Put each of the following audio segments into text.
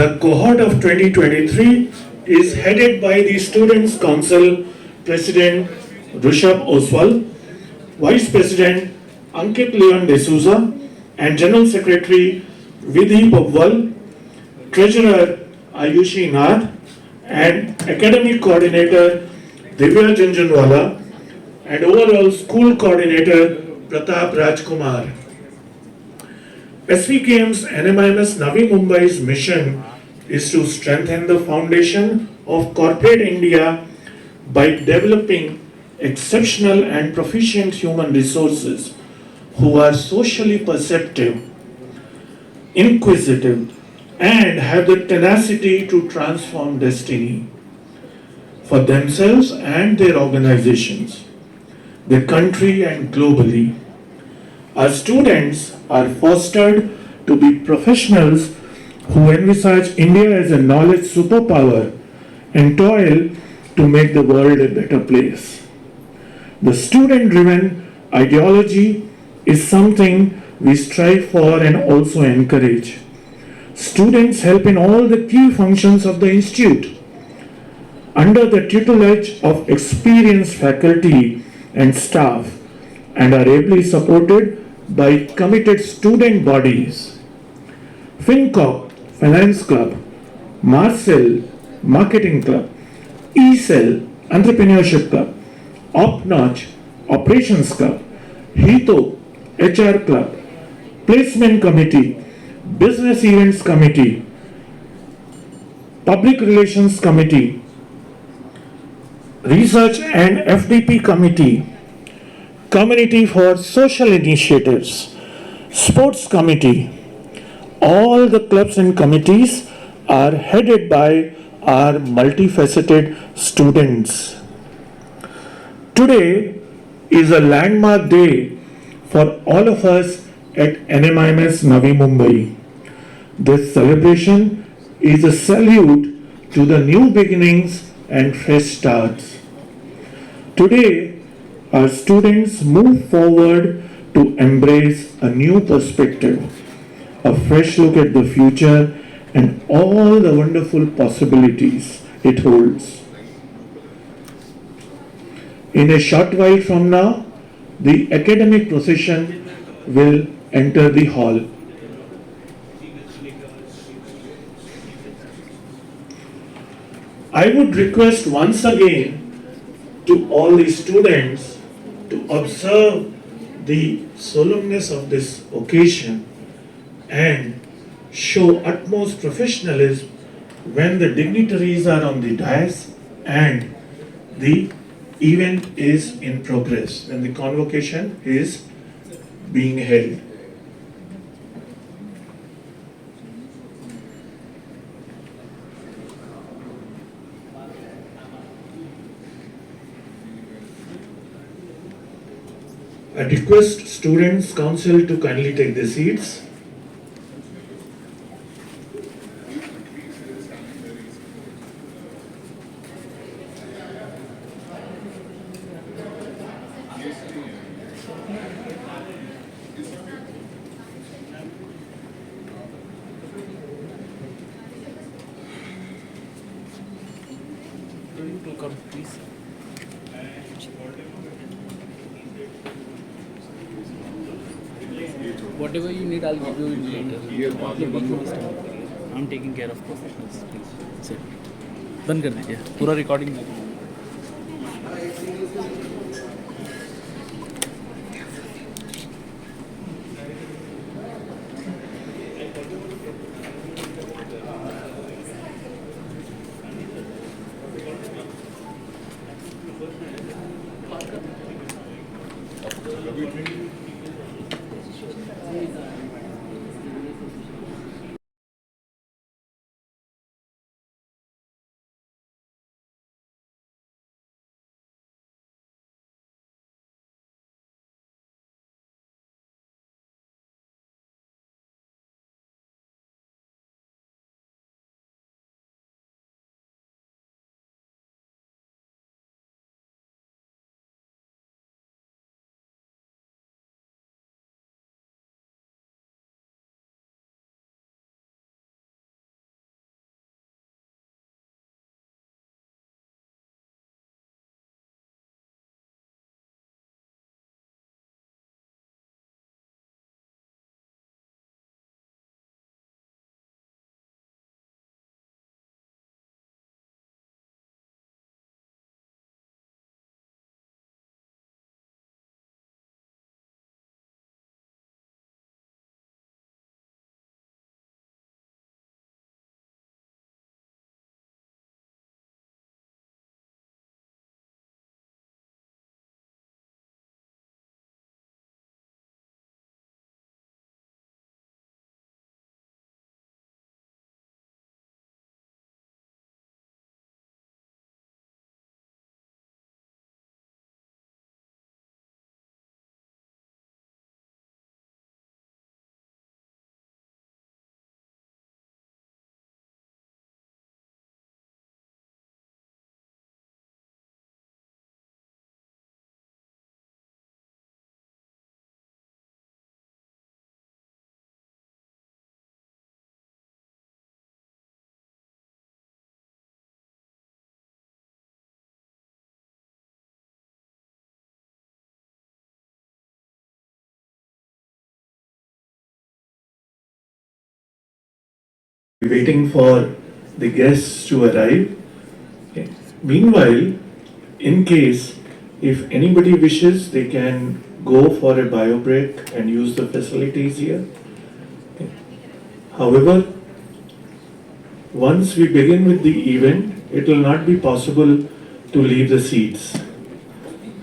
The cohort of 2023 is headed by the Students' Council President Rishabh Oswal, Vice President Ankit Leon D'Souza, and General Secretary Vidhi Babwal, Treasurer Ayushi Nath, and Academic Coordinator Divya Janjanwala, and overall School Coordinator Pratap Rajkumar. SVKM's NMIMS Navi Mumbai's mission is to strengthen the foundation of corporate India by developing exceptional and proficient human resources who are socially perceptive, inquisitive, and have the tenacity to transform destiny for themselves and their organizations, the country and globally. Our students are fostered to be professionals who envisage India as a knowledge superpower and toil to make the world a better place. The student-driven ideology is something we strive for and also encourage. Students help in all the key functions of the institute under the tutelage of experienced faculty and staff and are ably supported by committed student bodies. FinCorp, Finance Club, Marcel, Marketing Club, eCell, Entrepreneurship Club, OpNotch, Operations Club, HITO, HR Club, Placement Committee, Business Events Committee, Public Relations Committee, Research and FDP Committee, Committee for Social Initiatives, Sports Committee. All the clubs and committees are headed by our multifaceted students. Today is a landmark day for all of us at NMIMS Navi Mumbai. This celebration is a salute to the new beginnings and fresh starts. Today, our students move forward to embrace a new perspective, a fresh look at the future and all the wonderful possibilities it holds. In a short while from now, the academic procession will enter the hall. I would request once again to all the students to observe the solemnness of this occasion and show utmost professionalism when the dignitaries are on the dais and the event is in progress, when the convocation is being held. I request Students' Council to kindly take their seats. To come, please. Whatever you need, I'll give you later. I'm taking care of professionals. Please sit. बंद कर दीजिए पूरा recording waiting for the guests to arrive. Okay. Meanwhile, in case if anybody wishes, they can go for a bio break and use the facilities here. Okay. However, once we begin with the event, it will not be possible to leave the seats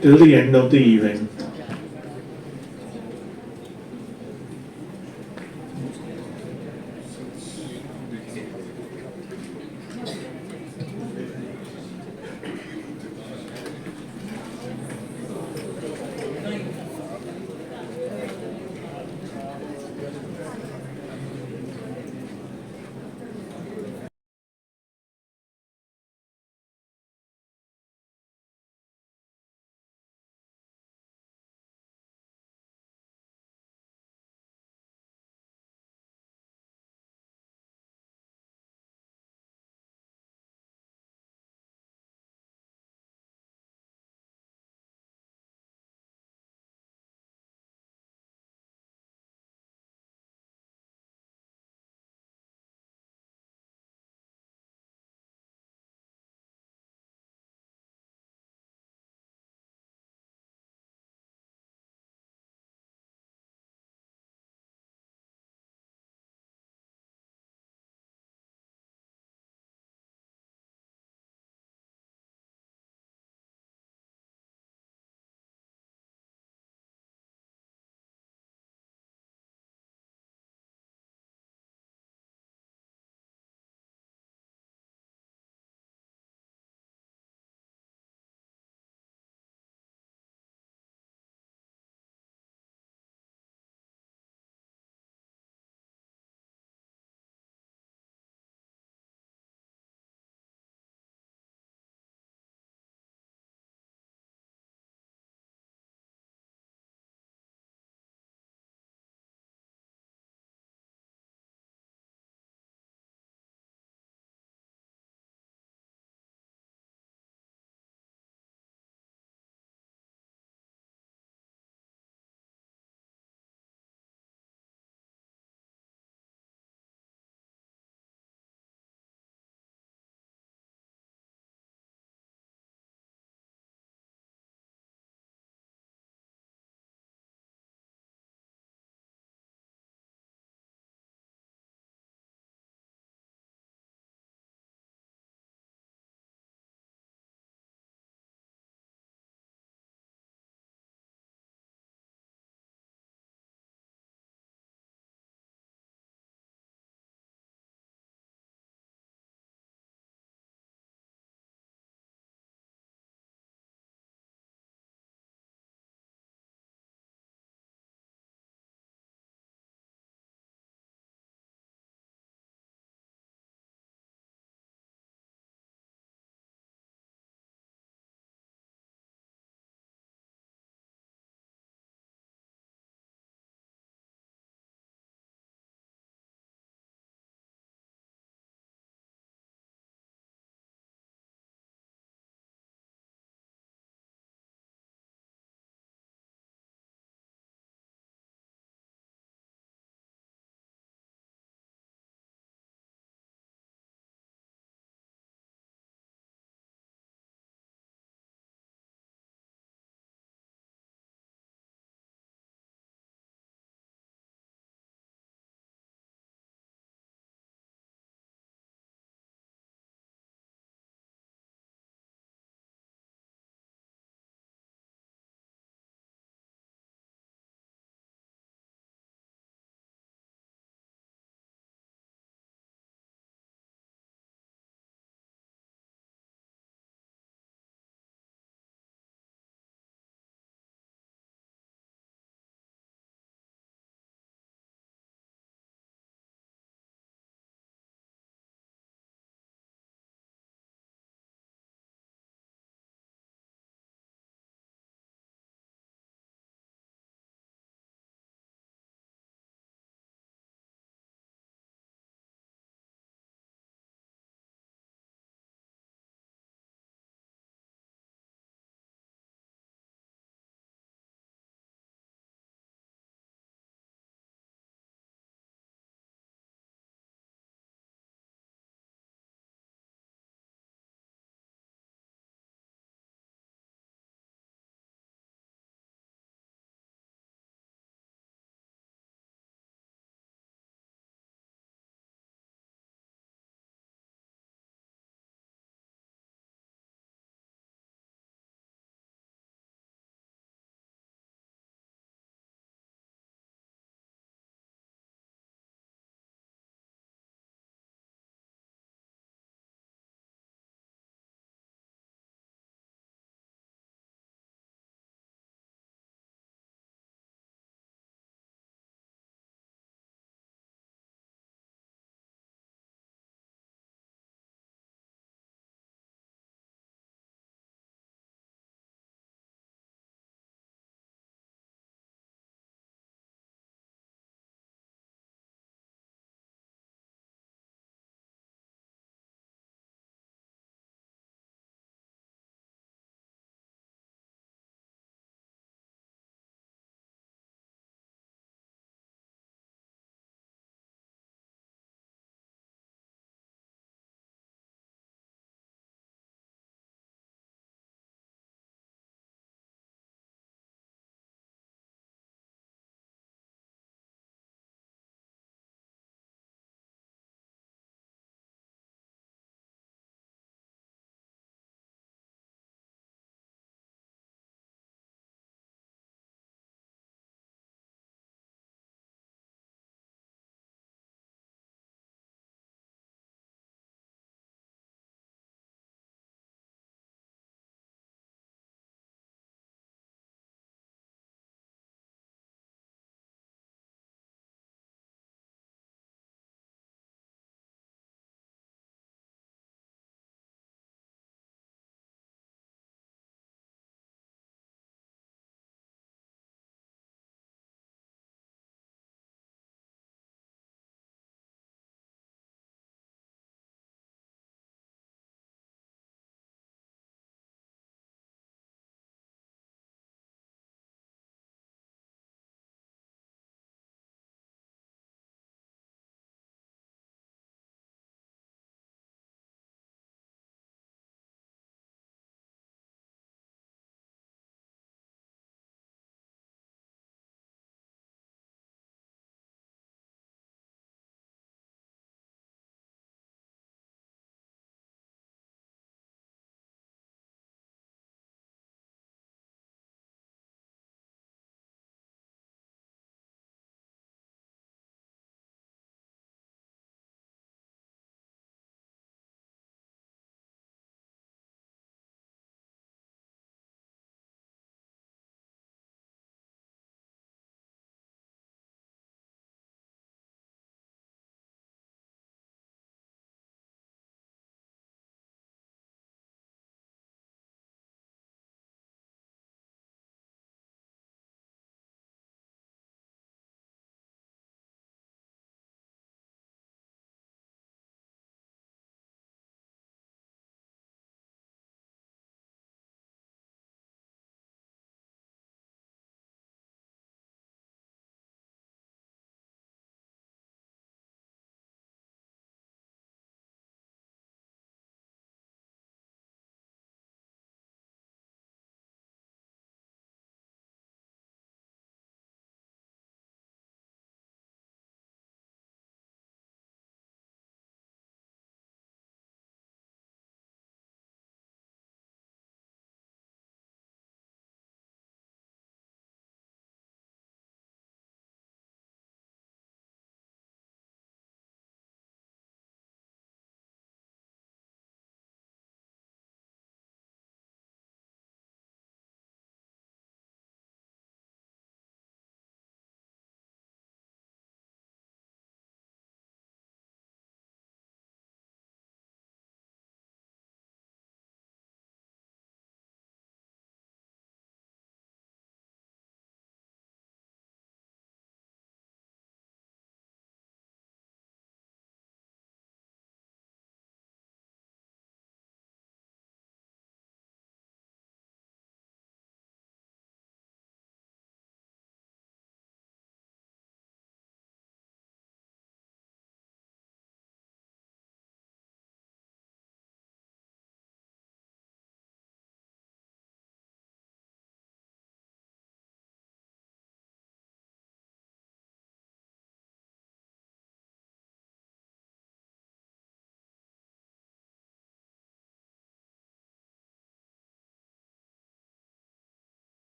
till the end of the event.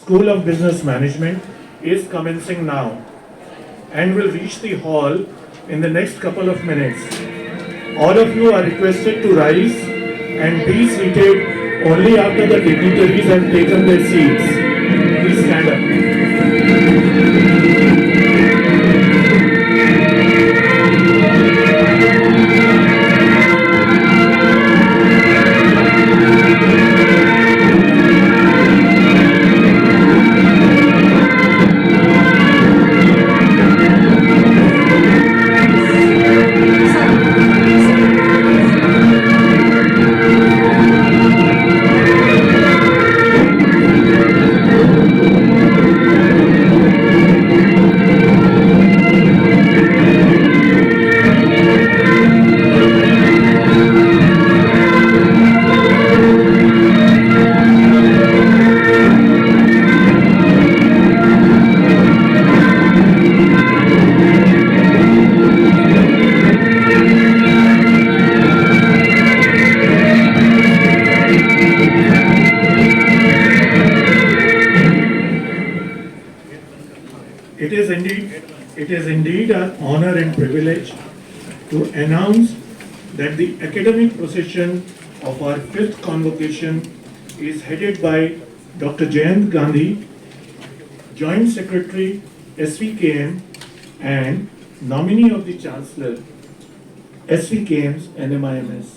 School of Business Management is commencing now and will reach the hall in the next couple of minutes. All of you are requested to rise and be seated only after the dignitaries have taken their seats. Please stand up. It is indeed an honor and privilege to announce that the academic procession of our fifth convocation is headed by Dr. Jayant Gandhi, Joint Secretary, SVKM, and nominee of the Chancellor, SVKM's NMIMS.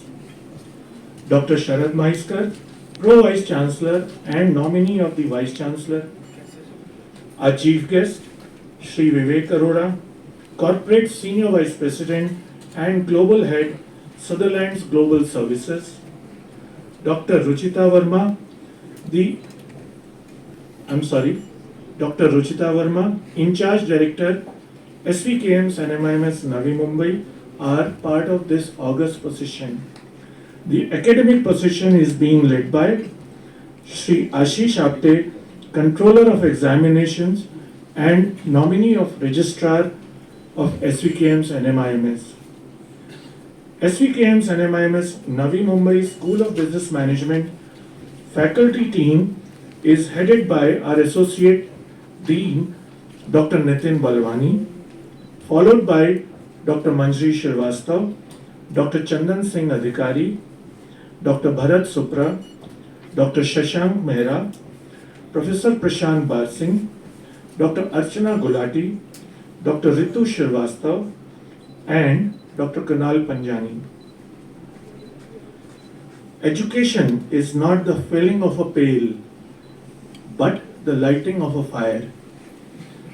Dr. Sharad Maiskar, Pro Vice Chancellor and nominee of the Vice Chancellor. Our chief guest, Shri Vivek Arora, Corporate Senior Vice President and Global Head, Sutherland's Global Services. Dr. Ruchita Verma, Dr. Ruchita Verma, In Charge Director, SVKM's NMIMS Navi Mumbai, are part of this august procession. The academic procession is being led by Shri Ashish Apte, Controller of Examinations and nominee of Registrar of SVKM's NMIMS. SVKM's NMIMS Navi Mumbai School of Business Management faculty team is headed by our Associate Dean, Dr. Nitin Balwani, followed by Dr. Manjri Shrivastava, Dr. Chandan Singh Adhikari, Dr. Bharat Supra, Dr. Shashank Mehra, Professor Prashant Barsingh, Dr. Archana Gulati, Dr. Ritu Shrivastava, and Dr. Kunal Panjani. Education is not the filling of a pail, but the lighting of a fire.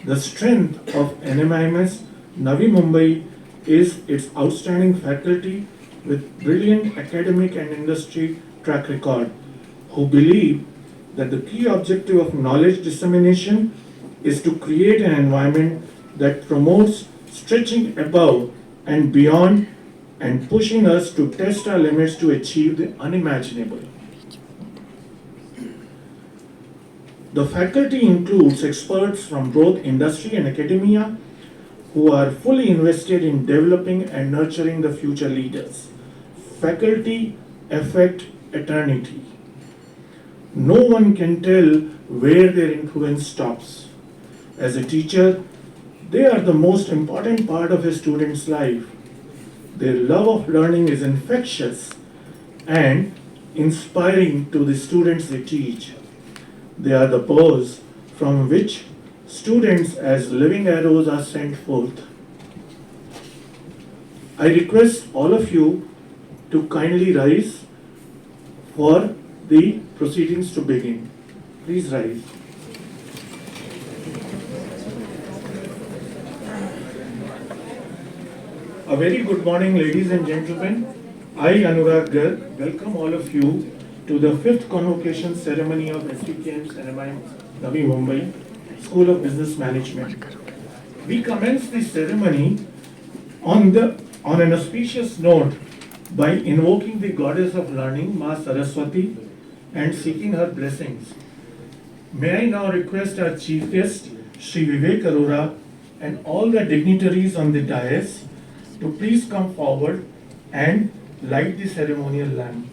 The strength of NMIMS Navi Mumbai is its outstanding faculty with brilliant academic and industry track record, who believe that the key objective of knowledge dissemination is to create an environment that promotes stretching above and beyond and pushing us to test our limits to achieve the unimaginable. The faculty includes experts from both industry and academia who are fully invested in developing and nurturing the future leaders. Faculty affect eternity. No one can tell where their influence stops. As a teacher, they are the most important part of a student's life. Their love of learning is infectious and inspiring to the students they teach. They are the bows from which students as living arrows are sent forth. I request all of you to kindly rise for the proceedings to begin. Please rise. A very good morning, ladies and gentlemen. I, Anurag Garg, welcome all of you to the 5th convocation ceremony of SVKM's NMIMS Navi Mumbai School of Business Management. We commence the ceremony on an auspicious note by invoking the goddess of learning, Ma Saraswati, and seeking her blessings. May I now request our chief guest, Shri Vivek Arora, and all the dignitaries on the dais to please come forward and light the ceremonial lamp.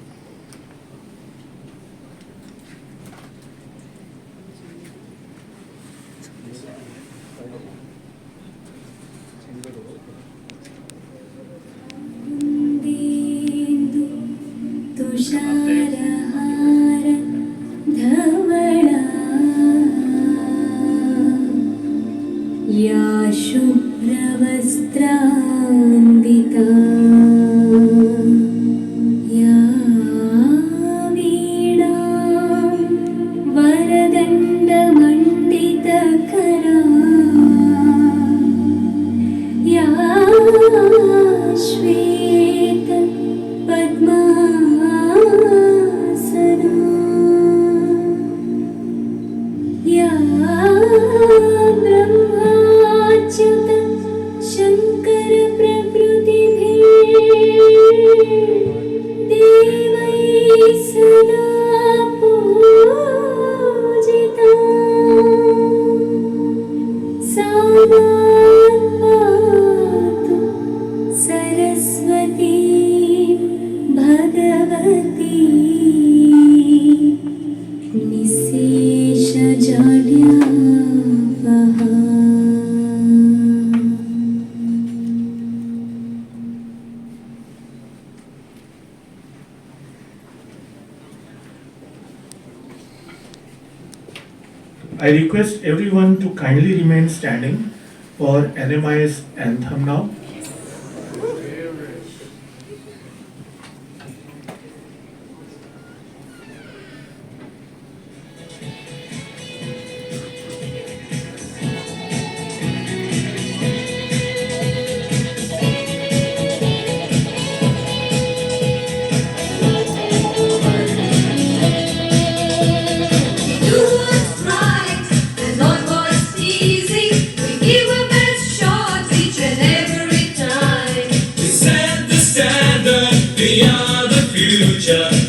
I request everyone to kindly remain standing for NMIS anthem now.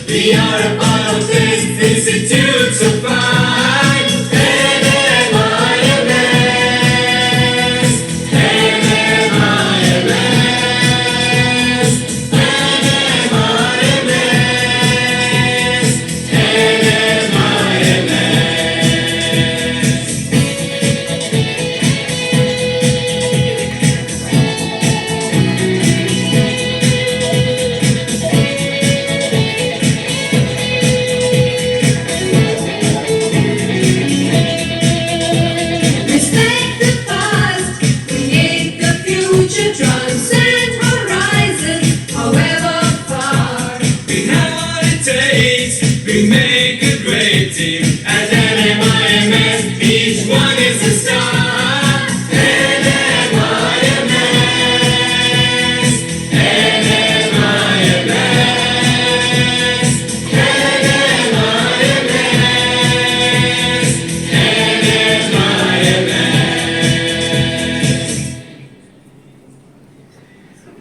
We are a part of this institute so fine. NMIMS, NMIMS, NMIMS, we make a great team. At NMIMS, each one is a star. NMIMS, NMIMS, NMIMS, NMIMS.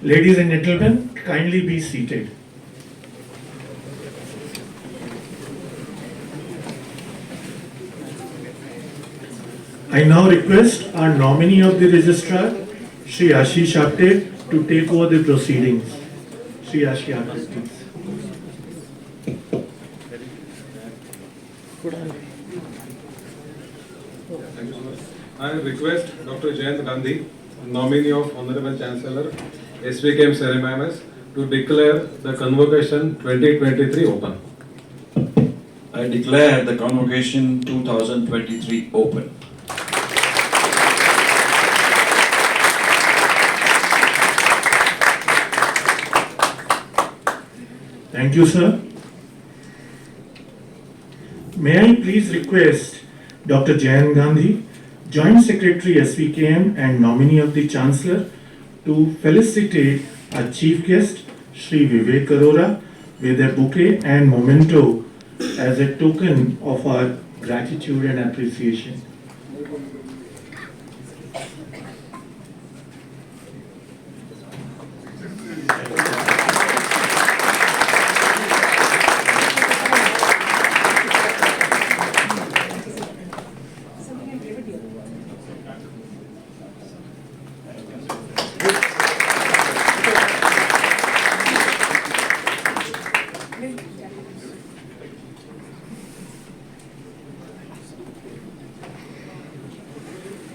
Ladies and gentlemen, kindly be seated. I now request our nominee of the registrar, Shri Ashish Apte, to take over the proceedings. Shri Ashish Apte, please. I request Dr. Jayant Gandhi, nominee of Honorable Chancellor, SVKM NMIMS, to declare the Convocation 2023 open. I declare the Convocation 2023 open. Thank you, sir. May I please request Dr. Jayant Gandhi, Joint Secretary SVKM and nominee of the Chancellor, to felicitate our Chief Guest, Shri Vivek Arora, with a bouquet and memento as a token of our gratitude and appreciation.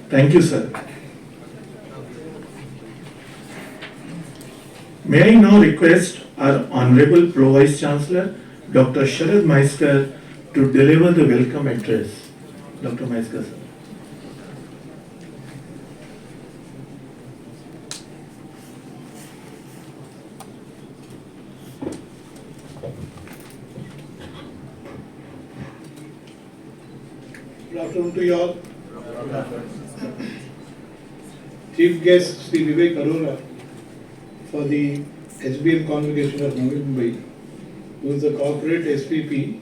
Thank you, sir. May I now request our Honorable Pro Vice Chancellor, Dr. Sharad Maiskar, to deliver the welcome address. Dr. Maiskar, sir. Good afternoon to you all. Chief guest Sri Vivek Arora for the SBM Convocation of Navi, Mumbai, who is the corporate SVP,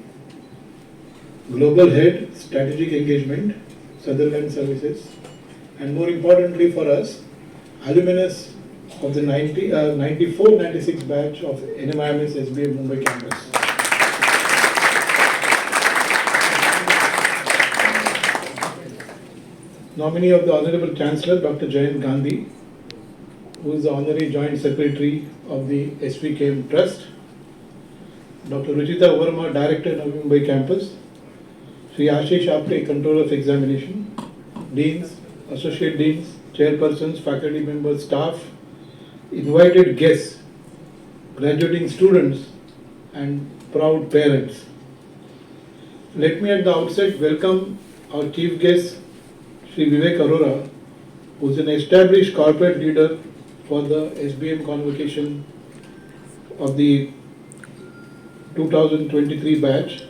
Global Head, Strategic Engagement, Sutherland Services, and more importantly for us, alumnus of the 94-96 batch of NMIMS SBM Mumbai campus. Nominee of the Honorable Chancellor, Dr. Jayant Gandhi, who is the Honorary Joint Secretary of the SVKM Trust, Dr. Ruchita Verma, Director, Navi Mumbai Campus, Sri Ashish Apte, Controller of Examination, Deans, Associate Deans, Chairpersons, Faculty Members, Staff, invited guests, graduating students, and proud parents. Let me at the outset welcome our chief guest, Sri Vivek Arora, who is an established corporate leader for the SBM Convocation of the 2023 batch.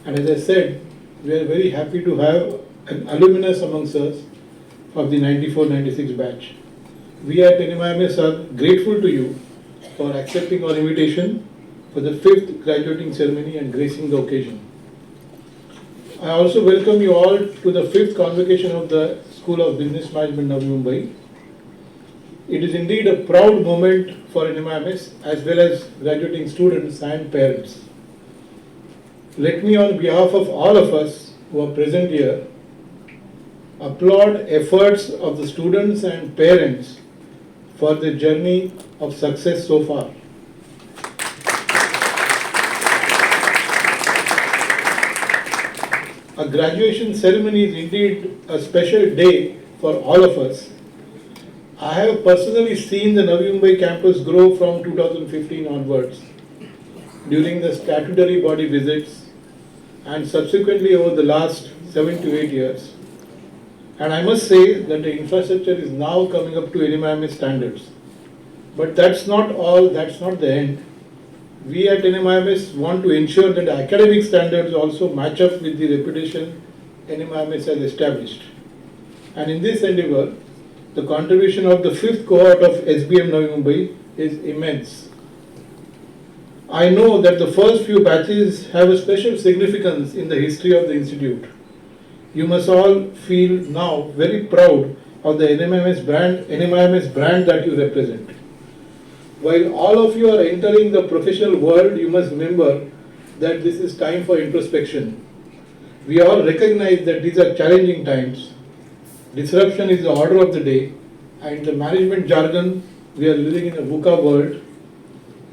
And as I said, we are very happy to have an alumnus amongst us of the 94-96 batch. We at NMIMS are grateful to you for accepting our invitation for the 5th graduating ceremony and gracing the occasion. I also welcome you all to the 5th convocation of the School of Business Management, Navi, Mumbai. It is indeed a proud moment for NMIMS as well as graduating students and parents. Let me, on behalf of all of us who are present here, applaud efforts of the students and parents for the journey of success so far. A graduation ceremony is indeed a special day for all of us. I have personally seen the Navi Mumbai campus grow from 2015 onwards during the statutory body visits and subsequently over the last 7 to 8 years. And I must say that the infrastructure is now coming up to NMIMS standards. But that's not all, that's not the end. We at NMIMS want to ensure that the academic standards also match up with the reputation NMIMS has established. And in this endeavor, the contribution of the 5th cohort of SBM Navi Mumbai is immense. I know that the first few batches have a special significance in the history of the institute. You must all feel now very proud of the NMIMS brand that you represent. While all of you are entering the professional world, you must remember that this is time for introspection. We all recognize that these are challenging times. Disruption is the order of the day, and in the management jargon, we are living in a VUCA world.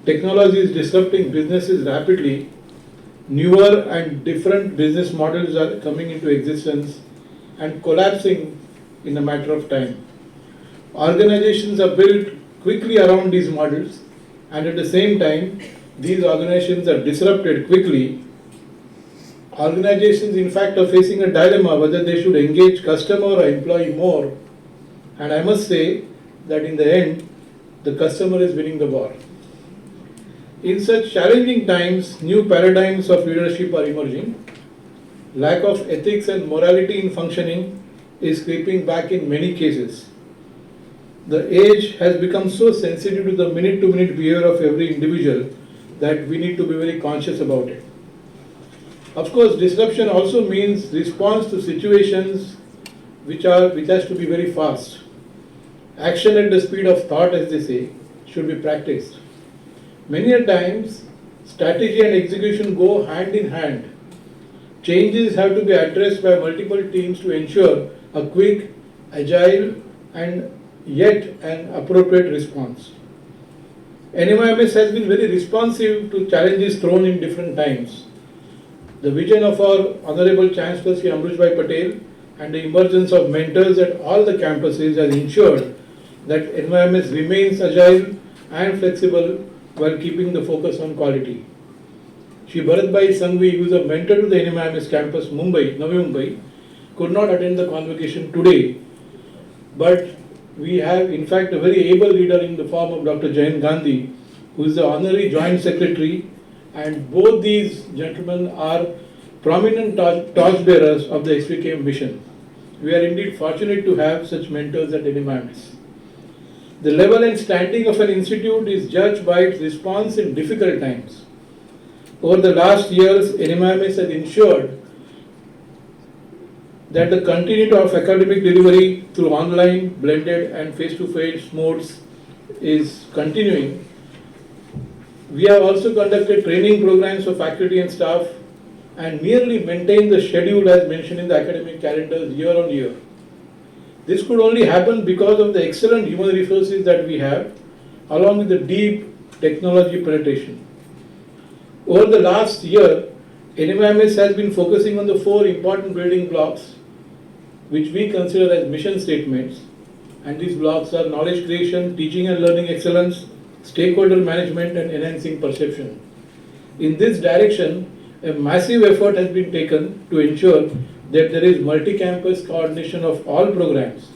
Technology is disrupting businesses rapidly. Newer and different business models are coming into existence and collapsing in a matter of time. Organizations are built quickly around these models, and at the same time, these organizations are disrupted quickly. Organizations, in fact, are facing a dilemma whether they should engage customer or employee more. And I must say that in the end, the customer is winning the war. In such challenging times, new paradigms of leadership are emerging. Lack of ethics and morality in functioning is creeping back in many cases. The age has become so sensitive to the minute-to-minute behavior of every individual that we need to be very conscious about it. Of course, disruption also means response to situations which has to be very fast. Action at the speed of thought, as they say, should be practiced. Many a times, strategy and execution go hand in hand. Changes have to be addressed by multiple teams to ensure a quick, agile, and yet an appropriate response. NMIMS has been very responsive to challenges thrown in different times. The vision of our Honorable Chancellor Sri Amrushbhai Patel and the emergence of mentors at all the campuses has ensured that NMIMS remains agile and flexible while keeping the focus on quality. Shri Bharatbhai Sanghvi, who is a mentor to the NMIMS campus Mumbai, Navi Mumbai, could not attend the convocation today, but we have in fact a very able leader in the form of Dr. Jayant Gandhi, who is the Honorary Joint Secretary, and both these gentlemen are prominent torchbearers of the SVKM mission. We are indeed fortunate to have such mentors at NMIMS. The level and standing of an institute is judged by its response in difficult times. Over the last years, NMIMS has ensured that the continuity of academic delivery through online, blended and face-to-face modes is continuing. We have also conducted training programs for faculty and staff and merely maintained the schedule as mentioned in the academic calendars year on year. This could only happen because of the excellent human resources that we have, along with the deep technology penetration. Over the last year, NMIMS has been focusing on the 4 important building blocks which we consider as mission statements, and these blocks are knowledge creation, teaching and learning excellence, stakeholder management and enhancing perception. In this direction, a massive effort has been taken to ensure that there is multi-campus coordination of all programs.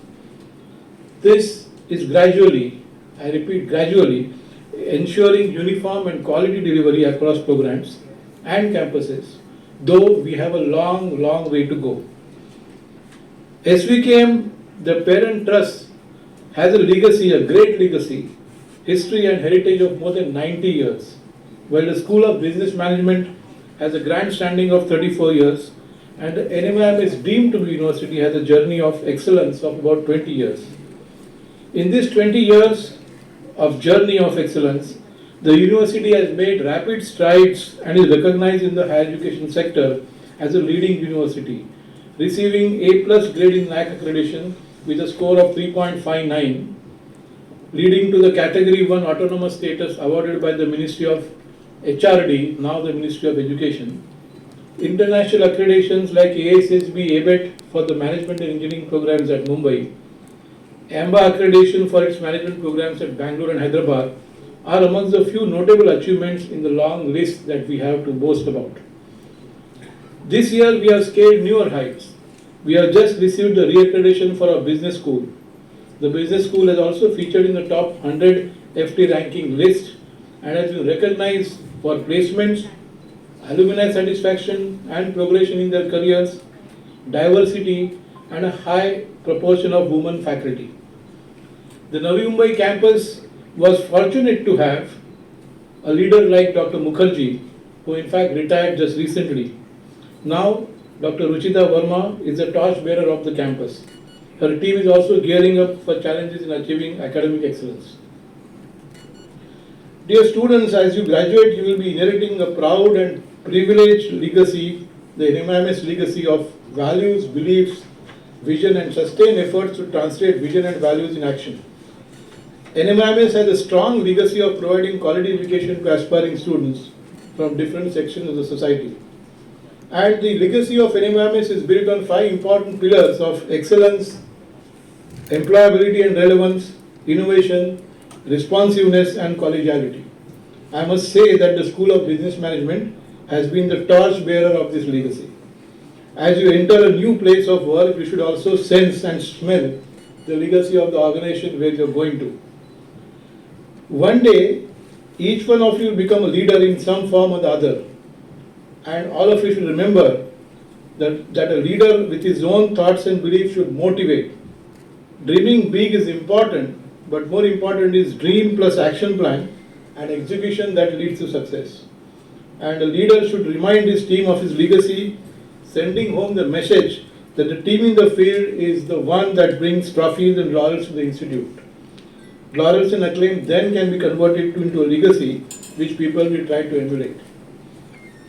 This is gradually, I repeat gradually, ensuring uniform and quality delivery across programs and campuses, though we have a long, long way to go. SVKM, the parent trust, has a legacy, a great legacy, history and heritage of more than 90 years, while the School of Business Management has a grand standing of 34 years, and the NMIMS deemed to be university has a journey of excellence of about 20 years. In this 20 years of journey of excellence, the university has made rapid strides and is recognized in the higher education sector as a leading university, receiving A+ grade in NAC accreditation with a score of 3.59, leading to the Category 1 autonomous status awarded by the Ministry of HRD, now the Ministry of Education. International accreditations like ASSB, ABET for the management and engineering programs at Mumbai, AMBA accreditation for its management programs at Bangalore and Hyderabad are amongst the few notable achievements in the long list that we have to boast about. This year we have scaled newer heights. We have just received the re-accreditation for our business school. The business school has also featured in the top 100 FT ranking list and has been recognized for placements, alumni satisfaction and progression in their careers, diversity and a high proportion of women faculty. The Navi Mumbai campus was fortunate to have a leader like Dr. Mukherjee, who in fact retired just recently. Now, Dr. Ruchita Verma is the torchbearer of the campus. Her team is also gearing up for challenges in achieving academic excellence. Dear students, as you graduate, you will be inheriting a proud and privileged legacy, the NMIMS legacy of values, beliefs, vision and sustained efforts to translate vision and values in action. NMIMS has a strong legacy of providing quality education to aspiring students from different sections of the society. And the legacy of NMIMS is built on 5 important pillars of excellence, employability and relevance, innovation, responsiveness and collegiality. I must say that the School of Business Management has been the torch bearer of this legacy. As you enter a new place of work, you should also sense and smell the legacy of the organization where you are going to. One day, each one of you will become a leader in some form or the other. And all of you should remember that a leader with his own thoughts and beliefs should motivate. Dreaming big is important, but more important is dream plus action plan and execution that leads to success. And a leader should remind his team of his legacy, sending home the message that the team in the field is the one that brings trophies and laurels to the institute. Laurels and acclaim then can be converted into a legacy which people will try to emulate.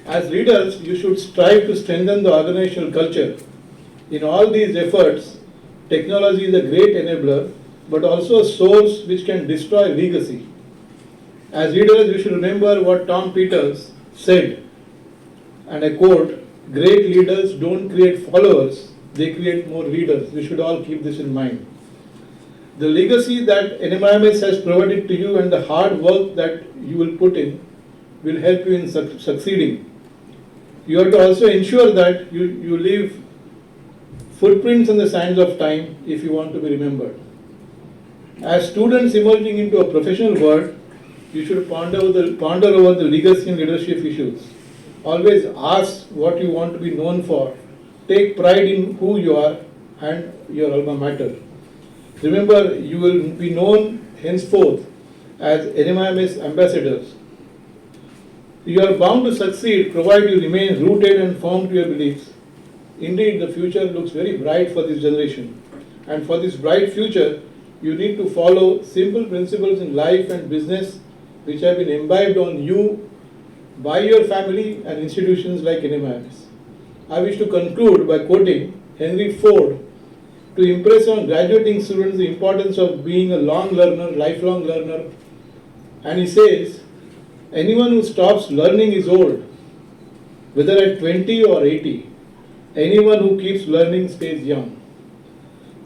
As leaders, you should strive to strengthen the organizational culture. In all these efforts, technology is a great enabler, but also a source which can destroy legacy. As leaders, you should remember what Tom Peters said, and I quote, "Great leaders don't create followers, they create more leaders." We should all keep this in mind. The legacy that NMIMS has provided to you and the hard work that you will put in will help you in succeeding. You have to also ensure that you leave footprints on the sands of time if you want to be remembered. As students emerging into a professional world, you should ponder over the legacy and leadership issues. Always ask what you want to be known for. Take pride in who you are and your alma mater. Remember, you will be known henceforth as NMIMS ambassadors. You are bound to succeed provided you remain rooted and firm to your beliefs. Indeed, the future looks very bright for this generation. And for this bright future, you need to follow simple principles in life and business which have been imbibed on you by your family and institutions like NMIMS. I wish to conclude by quoting Henry Ford to impress on graduating students the importance of being a long learner, lifelong learner. And he says, anyone who stops learning is old, whether at 20 or 80. Anyone who keeps learning stays young.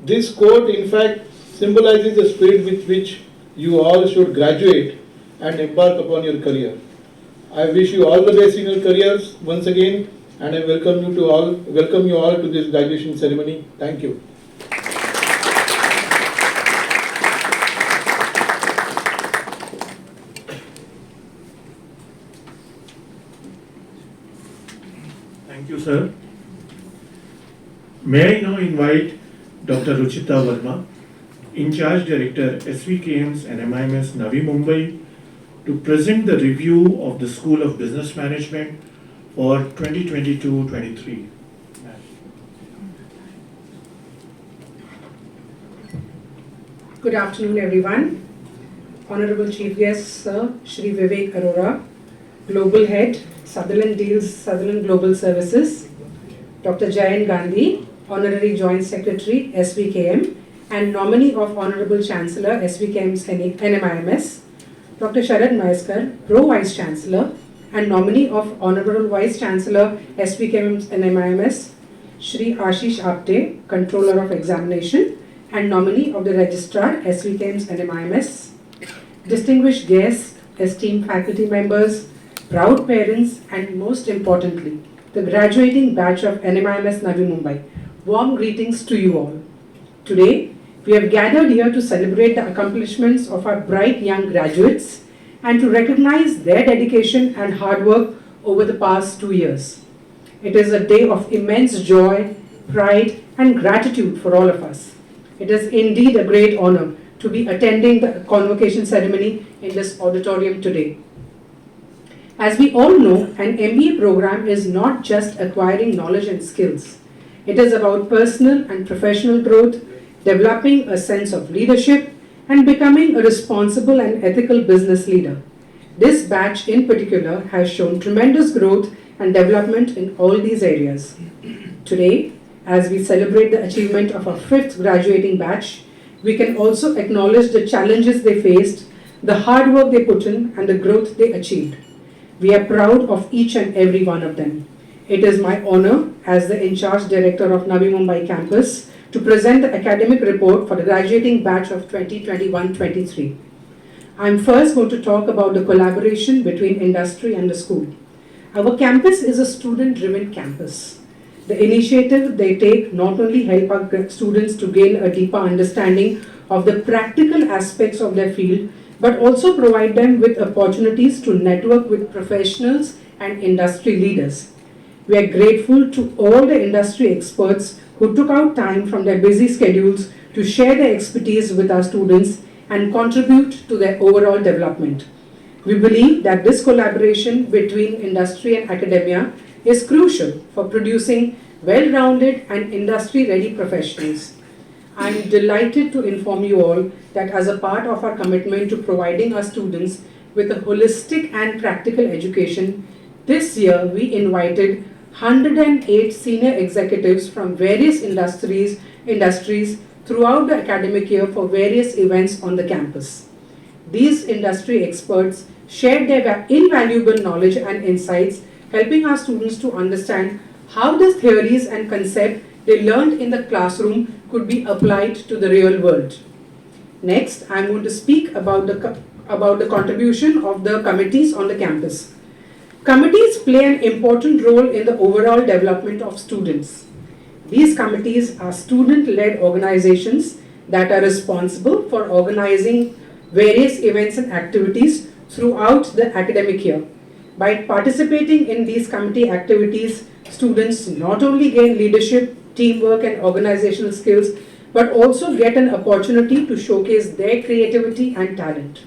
This quote, in fact, symbolizes the spirit with which you all should graduate and embark upon your career. I wish you all the best in your careers. Once again, and I welcome you all to this graduation ceremony. Thank you. Thank you, sir. May I now invite Dr. Ruchita Verma, In-charge Director, SVKM's NMIMS Navi Mumbai, to present the review of the School of Business Management for 2022-23. Good afternoon, everyone. Honorable Chief Guest, Sir Shri Vivek Arora, Global Head, Sutherland Deals, Sutherland Global Services, Dr. Jayant Gandhi, Honorary Joint Secretary, SVKM, and nominee of Honorable Chancellor, SVKM's NMIMS, Dr. Sharad Maiskar, Pro Vice Chancellor, and nominee of Honorable Vice Chancellor, SVKM's NMIMS, Shri Ashish Apte, Controller of Examination, and nominee of the Registrar, SVKM's NMIMS, distinguished guests, esteemed faculty members, proud parents, and most importantly, the graduating batch of NMIMS Navi Mumbai. Warm greetings to you all. Today, we have gathered here to celebrate the accomplishments of our bright young graduates and to recognize their dedication and hard work over the past 2 years. It is a day of immense joy, pride, and gratitude for all of us. It is indeed a great honor to be attending the convocation ceremony in this auditorium today. As we all know, an MBA program is not just acquiring knowledge and skills. It is about personal and professional growth, developing a sense of leadership, and becoming a responsible and ethical business leader. This batch in particular has shown tremendous growth and development in all these areas. Today, as we celebrate the achievement of our 5th graduating batch, we can also acknowledge the challenges they faced, the hard work they put in, and the growth they achieved. We are proud of each and every one of them. It is my honor as the in-charge director of Navi Mumbai campus to present the academic report for the graduating batch of 2021-23. I'm first going to talk about the collaboration between industry and the school. Our campus is a student-driven campus. The initiative they take not only help our students to gain a deeper understanding of the practical aspects of their field, but also provide them with opportunities to network with professionals and industry leaders. We are grateful to all the industry experts who took out time from their busy schedules to share their expertise with our students and contribute to their overall development. We believe that this collaboration between industry and academia is crucial for producing well-rounded and industry-ready professionals. I am delighted to inform you all that as a part of our commitment to providing our students with a holistic and practical education, this year we invited 108 senior executives from various industries throughout the academic year for various events on the campus. These industry experts shared their invaluable knowledge and insights, helping our students to understand how the theories and concepts they learned in the classroom could be applied to the real world. Next, I am going to speak about the contribution of the committees on the campus. Committees play an important role in the overall development of students. These committees are student-led organizations that are responsible for organizing various events and activities throughout the academic year. By participating in these committee activities, students not only gain leadership, teamwork, and organizational skills, but also get an opportunity to showcase their creativity and talent.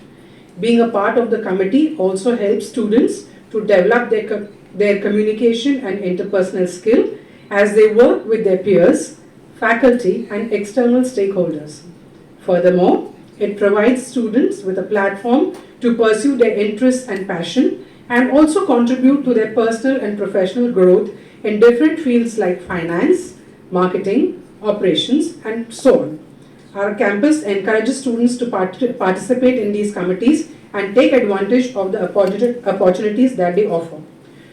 Being a part of the committee also helps students to develop their communication and interpersonal skill as they work with their peers, faculty, and external stakeholders. Furthermore, it provides students with a platform to pursue their interests and passion and also contribute to their personal and professional growth in different fields like finance, marketing, operations, and so on. Our campus encourages students to participate in these committees and take advantage of the opportunities that they offer.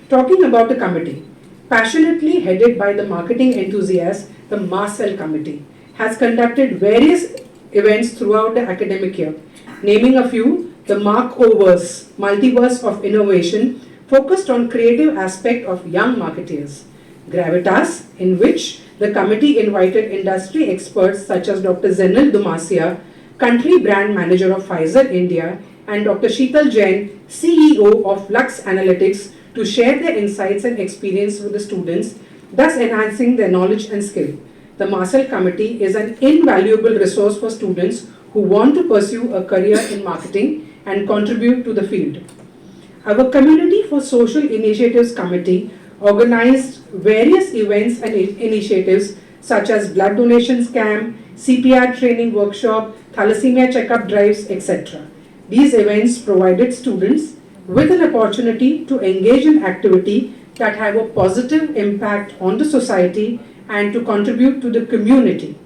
Talking about the committee, passionately headed by the marketing enthusiast, the Marcel Committee has conducted various events throughout the academic year. Naming a few, the Mark Overs, Multiverse of Innovation, focused on creative aspect of young marketeers. Gravitas, in which the committee invited industry experts such as Dr. Zenil Dumasia, country brand manager of Pfizer India, and Dr. Sheetal Jain, CEO of Lux Analytics, to share their insights and experience with the students, thus enhancing their knowledge and skill. The Marcel Committee is an invaluable resource for students who want to pursue a career in marketing and contribute to the field. Our Community for Social Initiatives Committee organized various events and initiatives such as blood donations camp, CPR training workshop, thalassemia checkup drives, etc. These events provided students with an opportunity to engage in activity that have a positive impact on the society and to contribute to the community.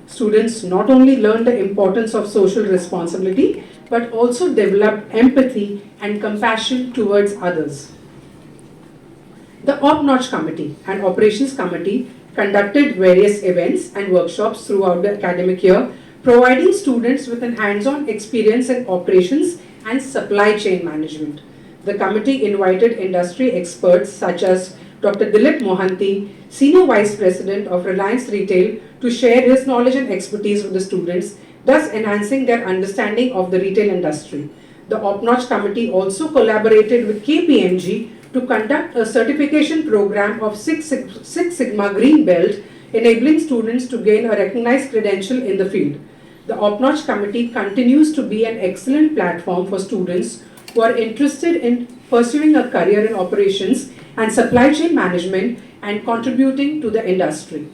Students not only learn the importance of social responsibility, but also develop empathy and compassion towards others. The Op-Notch Committee and Operations Committee conducted various events and workshops throughout the academic year, providing students with an hands-on experience in operations and supply chain management. The committee invited industry experts such as Dr. Dilip Mohanty, Senior Vice President of Reliance Retail, to share his knowledge and expertise with the students, thus enhancing their understanding of the retail industry. The Op-Notch Committee also collaborated with KPMG to conduct a certification program of Six Sigma Green Belt, enabling students to gain a recognized credential in the field. The Op-Notch Committee continues to be an excellent platform for students who are interested in pursuing a career in operations and supply chain management and contributing to the industry.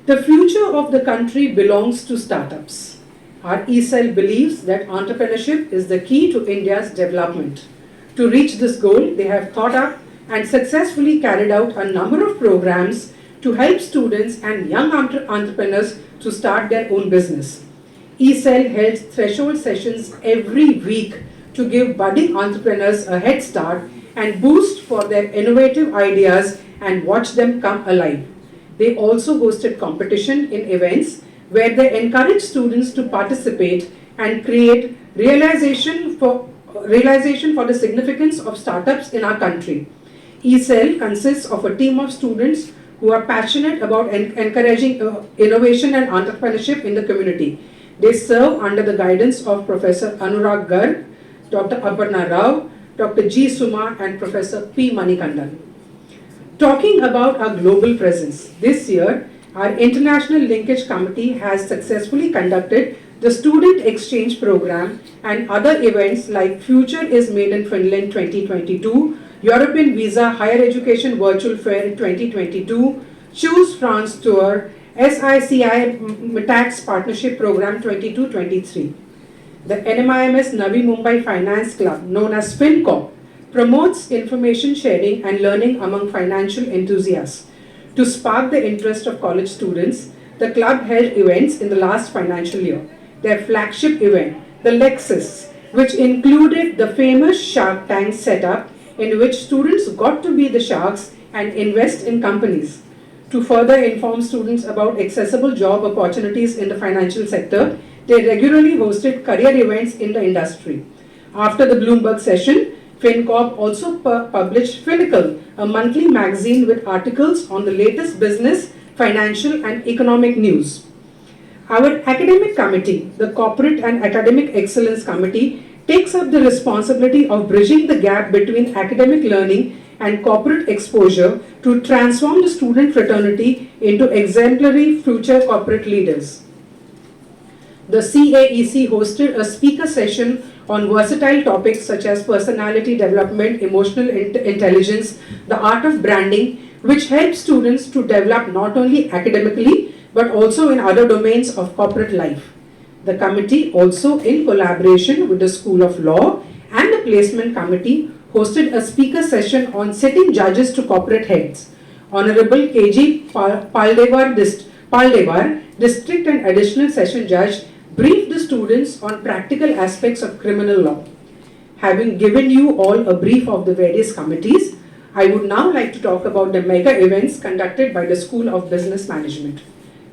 The future of the country belongs to startups. Our ECEL believes that entrepreneurship is the key to India's development. To reach this goal, they have thought up and successfully carried out a number of programs to help students and young entrepreneurs to start their own business. ECEL held threshold sessions every week to give budding entrepreneurs a head start and boost for their innovative ideas and watch them come alive. They also hosted competition in events where they encouraged students to participate and create realization for the significance of startups in our country. ECEL consists of a team of students who are passionate about encouraging innovation and entrepreneurship in the community. They serve under the guidance of Professor Anurag Garg, Dr. Aparna Rao, Dr. G. Suma, and Professor P. Manikandan. Talking about our global presence, this year, our International Linkage Committee has successfully conducted the Student Exchange Program and other events like Future is Made in Finland 2022, European Visa Higher Education Virtual Fair 2022, Choose France Tour, SICI MTAX Partnership Program 22-23. The NMIMS Navi Mumbai Finance Club, known as FinCorp, promotes information sharing and learning among financial enthusiasts. To spark the interest of college students, the club held events in the last financial year. Their flagship event, the Lexus, which included the famous Shark Tank setup, in which students got to be the sharks and invest in companies. To further inform students about accessible job opportunities in the financial sector, they regularly hosted career events in the industry. After the Bloomberg session, FinCorp also published Finacle, a monthly magazine with articles on the latest business, financial and economic news. Our academic committee, the Corporate and Academic Excellence Committee, takes up the responsibility of bridging the gap between academic learning and corporate exposure to transform the student fraternity into exemplary future corporate leaders. The CAEC hosted a speaker session on versatile topics such as personality development, emotional intelligence, the art of branding, which helps students to develop not only academically but also in other domains of corporate life. The committee also, in collaboration with the School of Law and the Placement Committee, hosted a speaker session on sitting judges to corporate heads. Honorable KG Paldevar, District and Additional Session Judge, briefed the students on practical aspects of criminal law. Having given you all a brief of the various committees, I would now like to talk about the mega events conducted by the School of Business Management.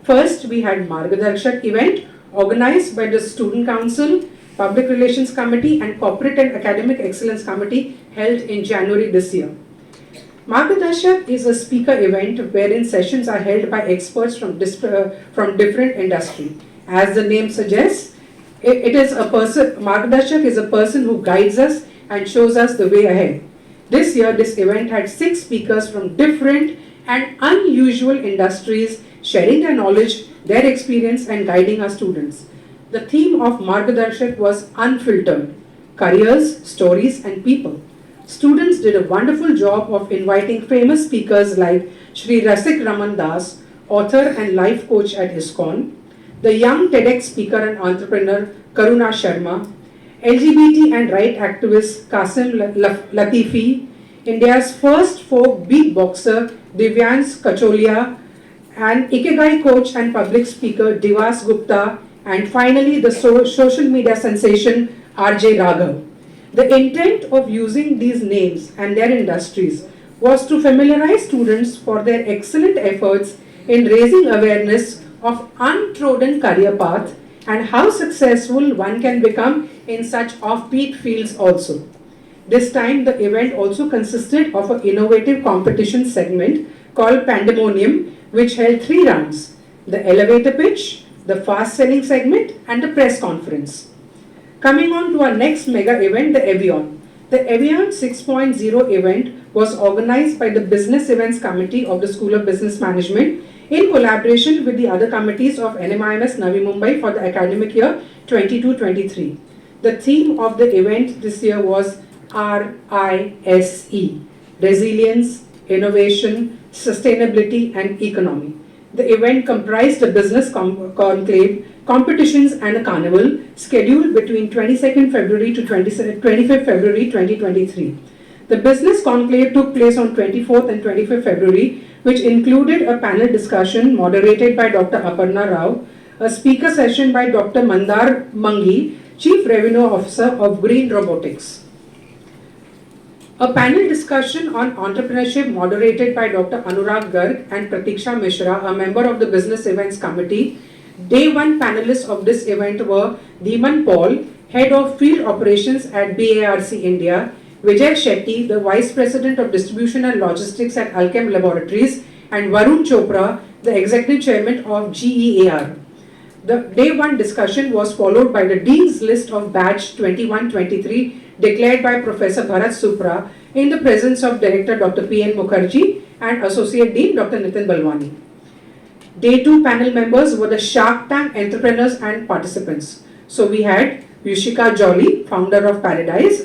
First, we had Margadarshak event organized by the Student Council, Public Relations Committee and Corporate and Academic Excellence Committee, held in January this year. Margadarshak is a speaker event wherein sessions are held by experts from different industry. As the name suggests, Margadarshak is a person who guides us and shows us the way ahead. This year, this event had 6 speakers from different and unusual industries sharing their knowledge, their experience and guiding our students. The theme of Margadarshak was unfiltered, careers, stories and people. Students did a wonderful job of inviting famous speakers like Shri Rasik Raman Das, author and life coach at ISKCON, the young TEDx speaker and entrepreneur Karuna Sharma, LGBT and right activist Qasim Latifi, India's first folk beatboxer Divyans Kacholia, and Ikigai coach and public speaker Divas Gupta, and finally the social media sensation RJ Raghav. The intent of using these names and their industries was to familiarize students for their excellent efforts in raising awareness of untrodden career path and how successful one can become in such offbeat fields also. This time the event also consisted of an innovative competition segment called Pandemonium, which held 3 rounds: the elevator pitch, the fast selling segment and the press conference. Coming on to our next mega event, the Avion. The Avion 6.0 event was organized by the Business Events Committee of the School of Business Management in collaboration with the other committees of NMIMS Navi Mumbai for the academic year 22-23. The theme of the event this year was RISE, Resilience, Innovation, Sustainability and Economy. The event comprised a business conclave, competitions and a carnival scheduled between 22nd February to 25th February 2023. The business conclave took place on 24th and 25th February, which included a panel discussion moderated by Dr. Aparna Rao, a speaker session by Dr. Mandar Mangi, Chief Revenue Officer of Green Robotics. A panel discussion on entrepreneurship moderated by Dr. Anurag Garg and Pratiksha Mishra, a member of the Business Events Committee. Day 1 panelists of this event were Dhiman Paul, Head of Field Operations at BARC India, Vijay Shetty, the Vice President of Distribution and Logistics at Alchem Laboratories, and Varun Chopra, the Executive Chairman of GEAR. The Day 1 discussion was followed by the Dean's List of Batch 21-23 declared by Professor Bharat Supra in the presence of Director Dr. P.N. Mukherjee and Associate Dean Dr. Nitin Balwani. Day 2 panel members were the Shark Tank entrepreneurs and participants. So we had Yushika Jolly, founder of Paradise,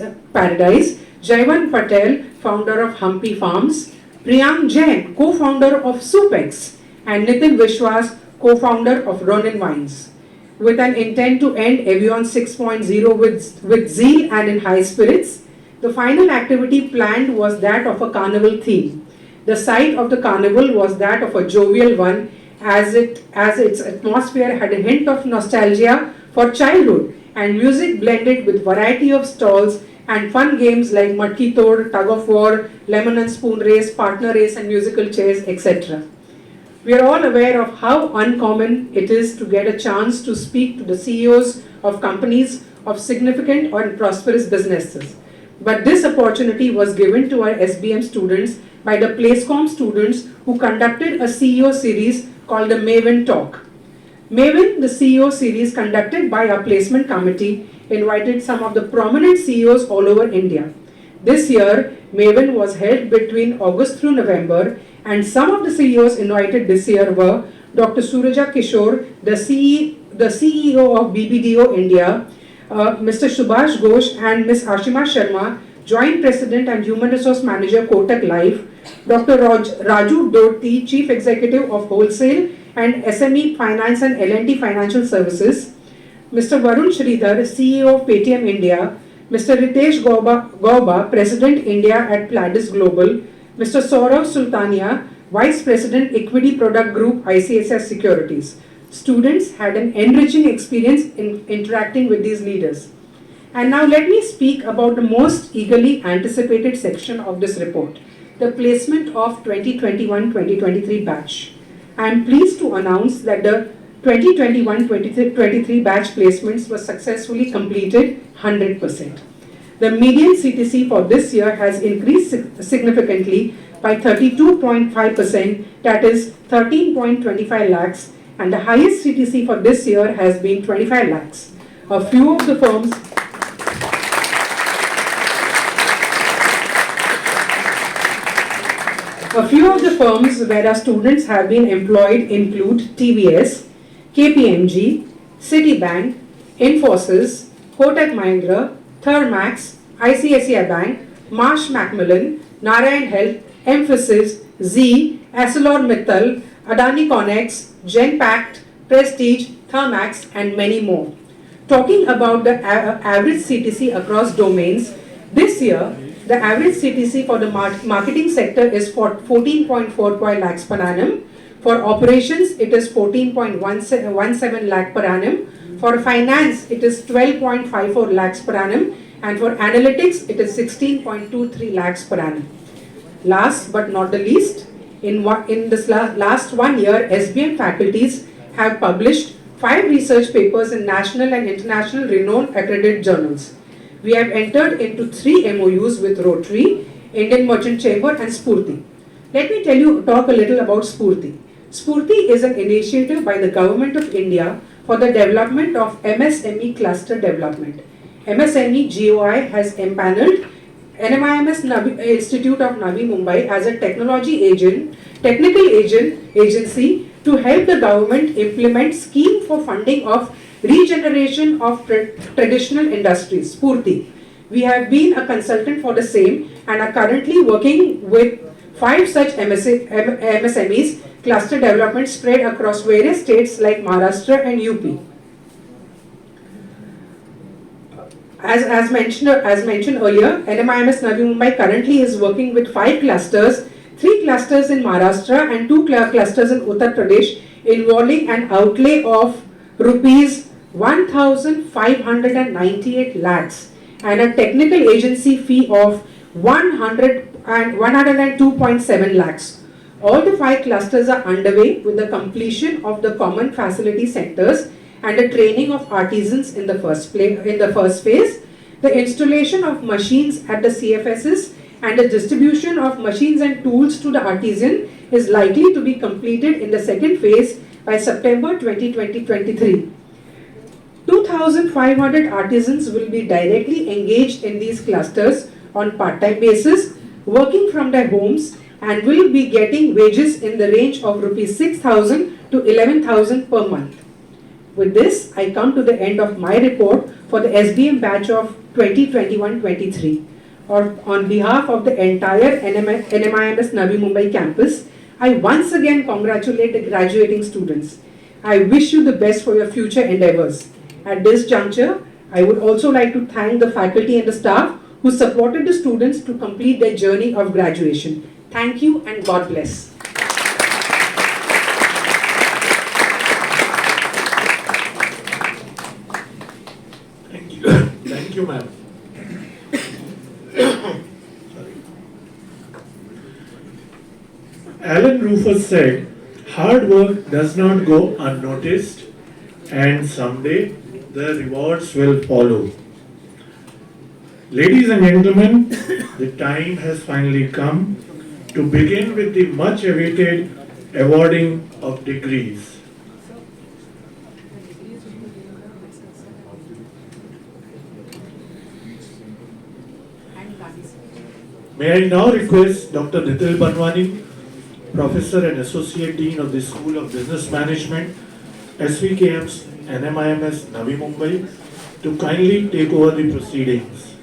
Jaivan Patel, founder of Humpy Farms, Priyank Jain, co-founder of Supex, and Nitin Vishwas, co-founder of Ronin Wines. With an intent to end Avion 6.0 with zeal and in high spirits, the final activity planned was that of a carnival theme. The site of the carnival was that of a jovial one, as its atmosphere had a hint of nostalgia for childhood, and music blended with variety of stalls and fun games like Matki Tod, Tug of War, Lemon and Spoon Race, Partner Race and musical chairs, etc. We are all aware of how uncommon it is to get a chance to speak to the CEOs of companies of significant or prosperous businesses. But this opportunity was given to our SBM students by the Placecom students who conducted a CEO series called the Maven Talk. Maven, the CEO series conducted by our placement committee, invited some of the prominent CEOs all over India. This year, Maven was held between August through November, and some of the CEOs invited this year were Dr. Suraja Kishore, the CEO of BBDO India, Mr. Subhash Ghosh and Ms. Ashima Sharma, Joint President and Human Resource Manager, Kotak Life, Dr. Raju Dorti, Chief Executive of Wholesale and SME Finance and L&T Financial Services, Mr. Varun Sridhar, CEO of Paytm India, Mr. Ritesh Gauba, President India at Pladis Global, Mr. Saurav Sultania, Vice President Equity Product Group, ICICI Securities. Students had an enriching experience in interacting with these leaders. And now let me speak about the most eagerly anticipated section of this report, the placement of 2021-2023 batch. I am pleased to announce that the 2021-2023 batch placements were successfully completed 100%. The median CTC for this year has increased significantly by 32.5%, that is 13.25 lakhs, and the highest CTC for this year has been 25 lakhs. A few of the firms where our students have been employed include TVS, KPMG, Citibank, Infosys, Kotak Mahindra, Thermax, ICICI Bank, Marsh Macmillan, Narayan Health, Emphasis, Z, ArcelorMittal, Adani Connex, Genpact, Prestige, Thermax, and many more. Talking about the average CTC across domains, this year, the average CTC for the marketing sector is 14.45 lakhs per annum. For operations, it is 14.17 lakh per annum. For finance, it is 12.54 lakhs per annum. And for analytics, it is 16.23 lakhs per annum. Last but not the least, in this last 1 year, SBM faculties have published 5 research papers in national and international renowned accredited journals. We have entered into 3 MOUs with Rotary, Indian Merchant Chamber and Spurti. Let me talk a little about Spurti. Spurti is an initiative by the Government of India for the development of MSME cluster development. MSME GOI has empaneled NMIMS Institute of Navi, Mumbai as a technical agency to help the government implement scheme for funding of regeneration of traditional industries, Spurti. We have been a consultant for the same and are currently working with 5 such MSMEs cluster development spread across various states like Maharashtra and UP. As mentioned earlier, NMIMS Navi Mumbai currently is working with 5 clusters, 3 clusters in Maharashtra and 2 clusters in Uttar Pradesh, involving an outlay of rupees 1,598 lakhs and a technical agency fee of 102.7 lakhs. All the 5 clusters are underway with the completion of the common facility centers and the training of artisans in the first phase, the installation of machines at the CFSs and the distribution of machines and tools to the artisan is likely to be completed in the second phase by September 2023. 2,500 artisans will be directly engaged in these clusters on part-time basis, working from their homes, and will be getting wages in the range of rupees 6,000 to 11,000 per month. With this, I come to the end of my report for the SBM batch of 2021-23. On behalf of the entire NMIMS Navi Mumbai campus, I once again congratulate the graduating students. I wish you the best for your future endeavors. At this juncture, I would also like to thank the faculty and the staff who supported the students to complete their journey of graduation. Thank you and God bless. Thank you. Thank you, ma'am. Alan Rufus said, hard work does not go unnoticed, and someday the rewards will follow. Ladies and gentlemen, the time has finally come to begin with the much awaited awarding of degrees. May I now request Dr. Nitil Banwani, Professor and Associate Dean of the School of Business Management, SVKM's NMIMS Navi Mumbai, to kindly take over the proceedings.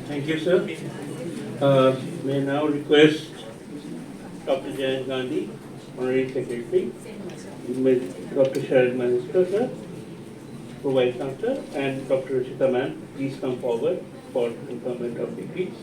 Thank you, sir. May I now request Dr. Jayant Gandhi, Honorary Secretary, Dr. Sharad Maniskar, sir, Vice Chancellor, and Dr. Ruchita ma'am, please come forward for conferment of degrees.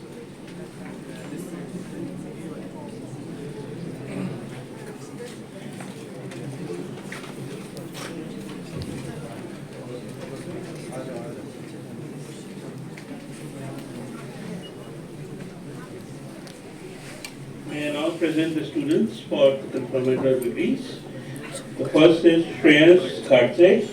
May I now present the students for the conferment of degrees. The first is Shreyas Kharghar.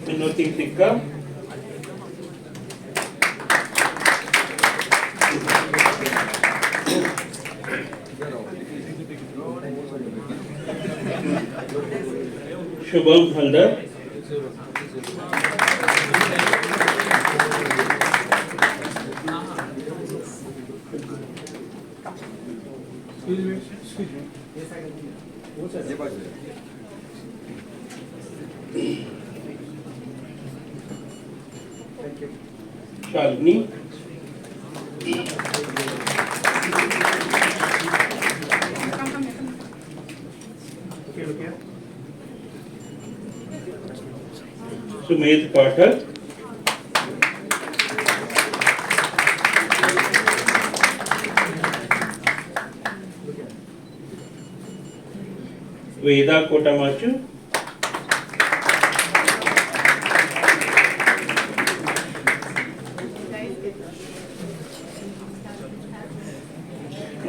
Minoti Sikka. Shubham Haldar. Shalini. Sumedh Pathak. Veda Kotamachu.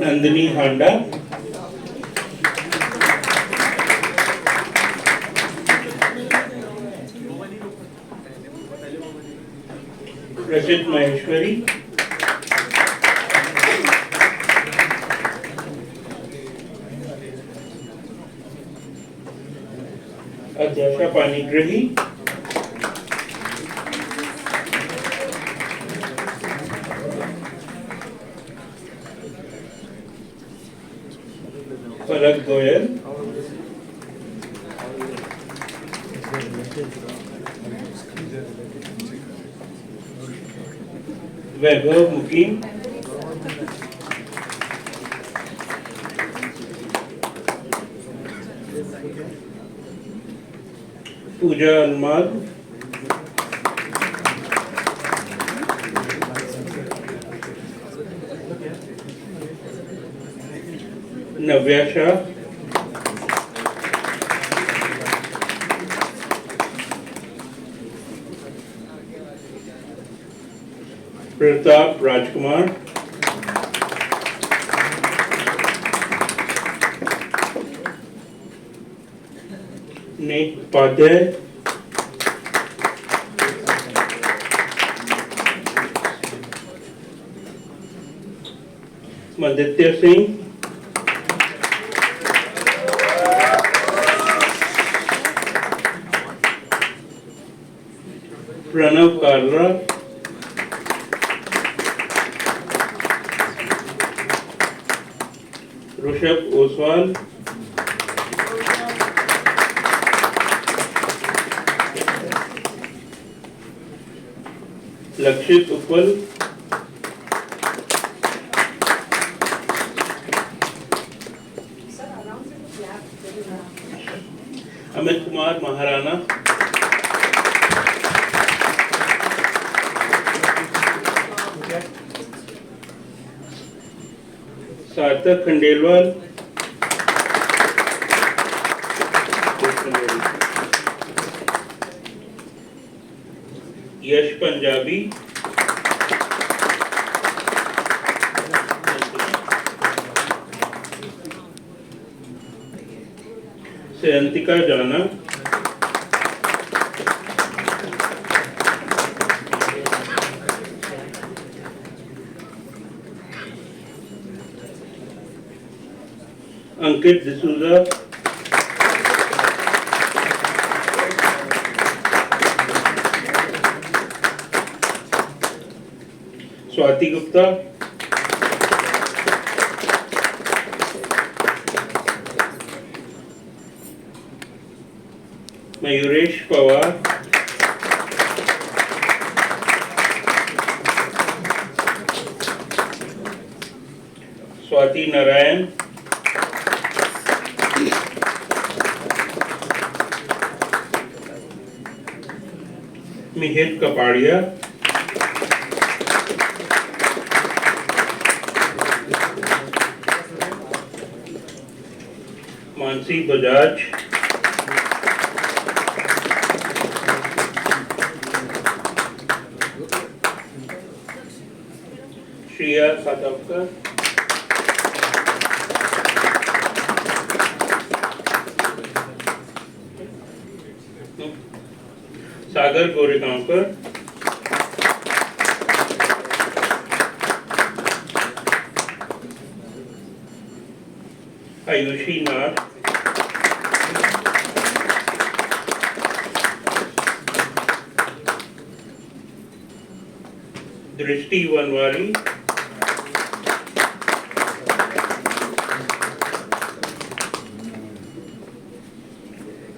Nandini Handa. Rachit Maheshwari. Adyasha Panigrahi. Parag Goyal. Vaibhav Mukim. Pooja Almad. Navya Shah. Pratap Rajkumar. Nick Upadhyay. Maditya Singh. Pranav Kalra. Rushabh Oswal. Lakshit Uppal. Amit Kumar Maharana. Sarthak Khandelwal. Yash Punjabi. Sayantika Jana. Ankit D'Souza. Swati Gupta. Mayuresh Pawar. Swati Narayan. Mihir Kapadia. Mansi Bajaj. Sadavkar, Sagar Goregaonkar, Ayushi Nath, Drishti Vanwari,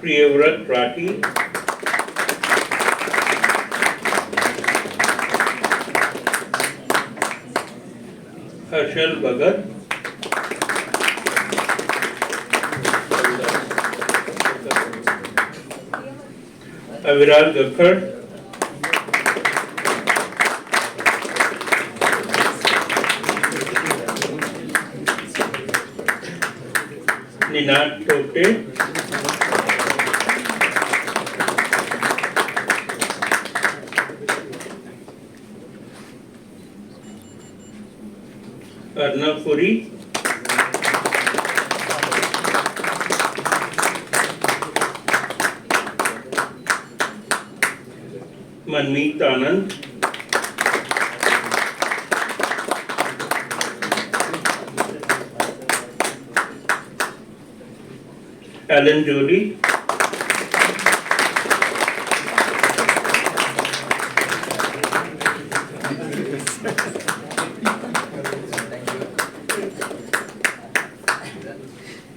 Priyavrat Rathi, Harshal Bhagat, Aviral Gakhar, Ninad Tokte, Arnav Puri, Manmeet Anand, Alan Jolie,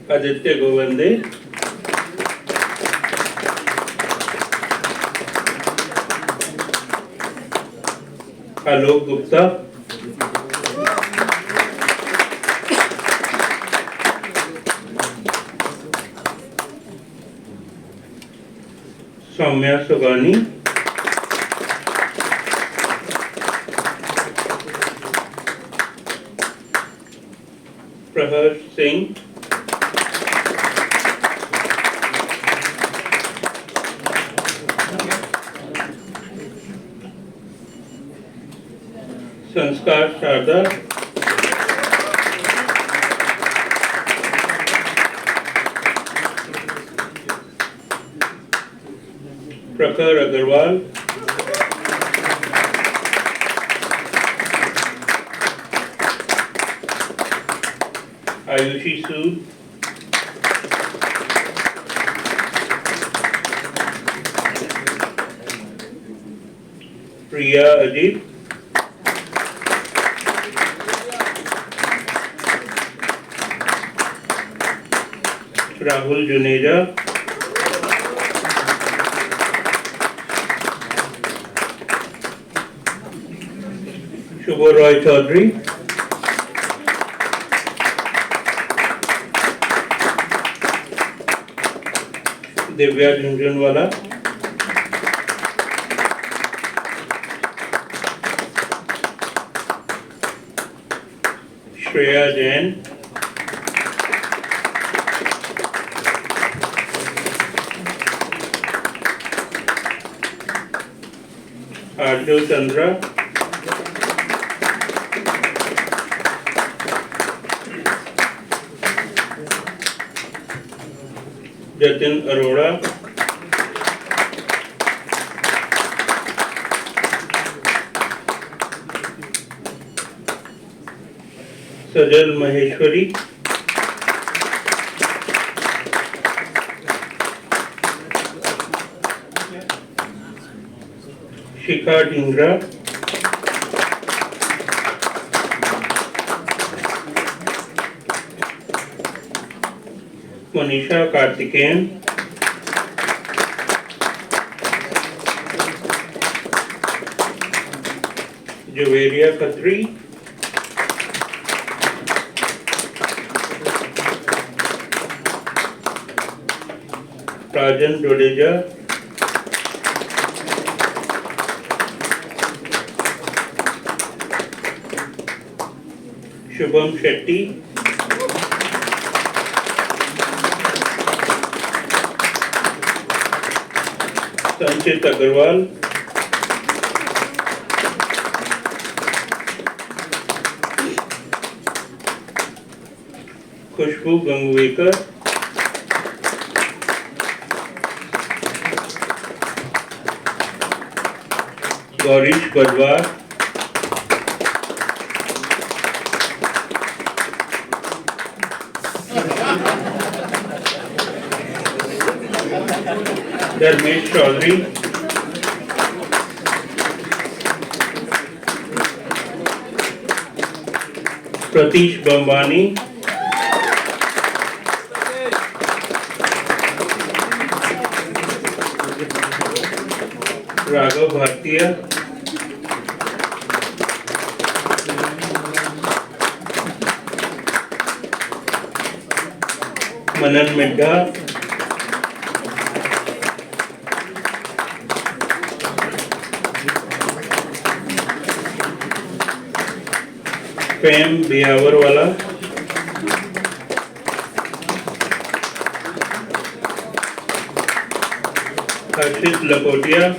Aditya Govande, Alok Gupta, Soumya Sogani, Prahar Singh, Sanskar Sharda, Prakhar Agarwal, Ayushi Sood, Priya Ajit, Rahul Juneja, Shubho Roy Chaudhary, Divya Jhunjhunwala, Shreya Jain, Arju Chandra, Jatin Arora, Sajal Maheshwari, Shikha Dhingra, Manisha Karthikeyan, Javeria Khatri, Rajan Dodeja, Shubham Shetty, Sanchit Agarwal, खुशबू गंगवेकर, गौरीश बदवार, धर्मेश चौधरी, प्रतीश बंबानी, राघव भारतीय, मनन मिड्ढा, प्रेम बियावर वाला, हर्षित लकोटिया,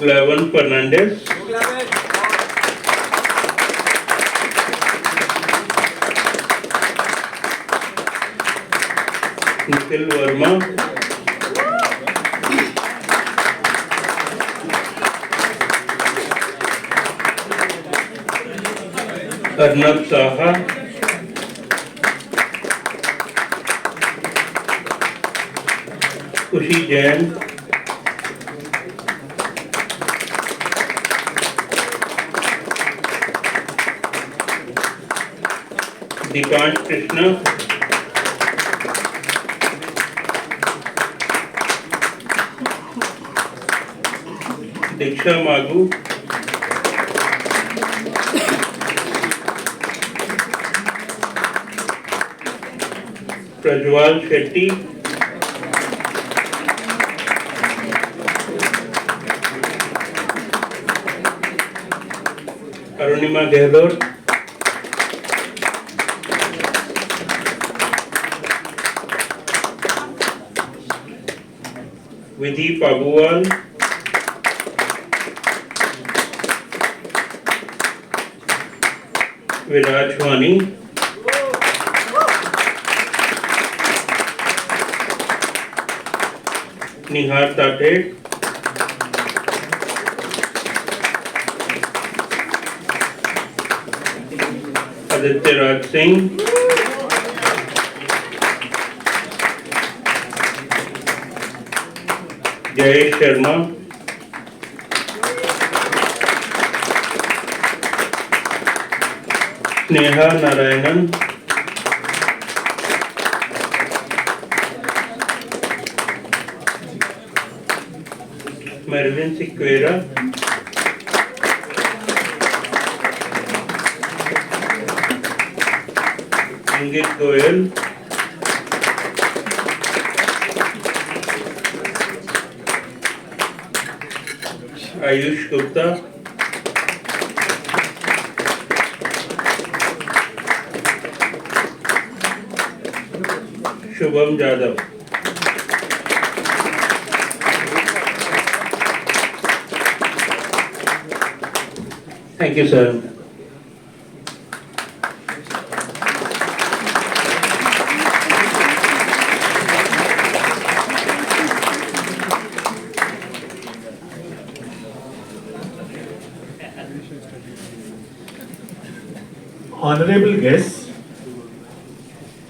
ग्लेवन फर्नांडिस, निखिल वर्मा, अर्नब साहा, खुशी जैन, दीपांश कृष्ण, दीक्षा मागू, प्रज्वाल शेट्टी, अरुणिमा गहलोत, विधि पाबुवाल, विराज वानी, निहार ताटेड़, आदित्य राज सिंह, जयेश शर्मा, स्नेहा नारायणन, मेरविन सिक्वेरा, इंगित Goyal, Ayush Gupta, Shubham Jadav. Thank you, sir. Honorable guests,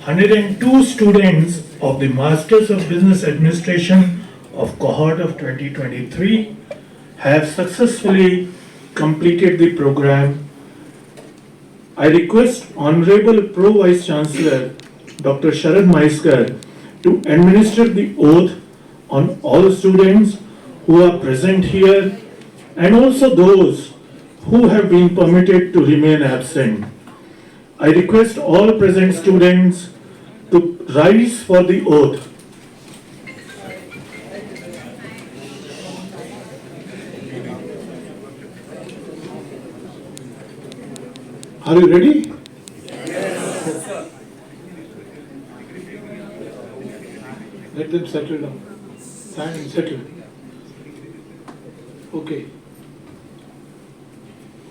102 students of the Masters of Business Administration of cohort of 2023 have successfully completed the program. I request Honorable Pro Vice Chancellor Dr. Sharad Maiskar to administer the oath on all students who are present here and also those who have been permitted to remain absent. I request all present students to rise for the oath. Are you ready? Let them settle down. Stand and settle. Okay.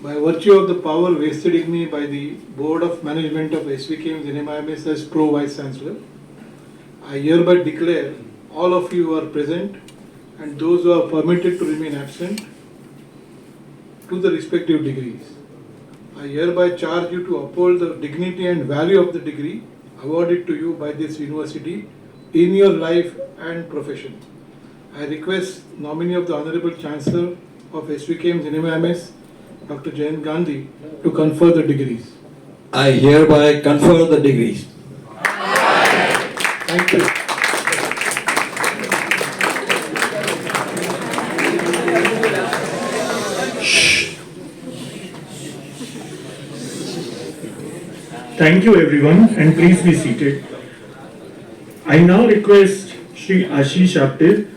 By virtue of the power vested in me by the Board of Management of SVKM's NMIMS as Pro Vice Chancellor, I hereby declare all of you who are present and those who are permitted to remain absent to the respective degrees. I hereby charge you to uphold the dignity and value of the degree awarded to you by this university in your life and profession. I request nominee of the Honorable Chancellor of SVKM's NMIMS, Dr. Jayant Gandhi, to confer the degrees. I hereby confer the degrees. Thank you. Thank you everyone, and please be seated. I now request Shri Ashish Apte,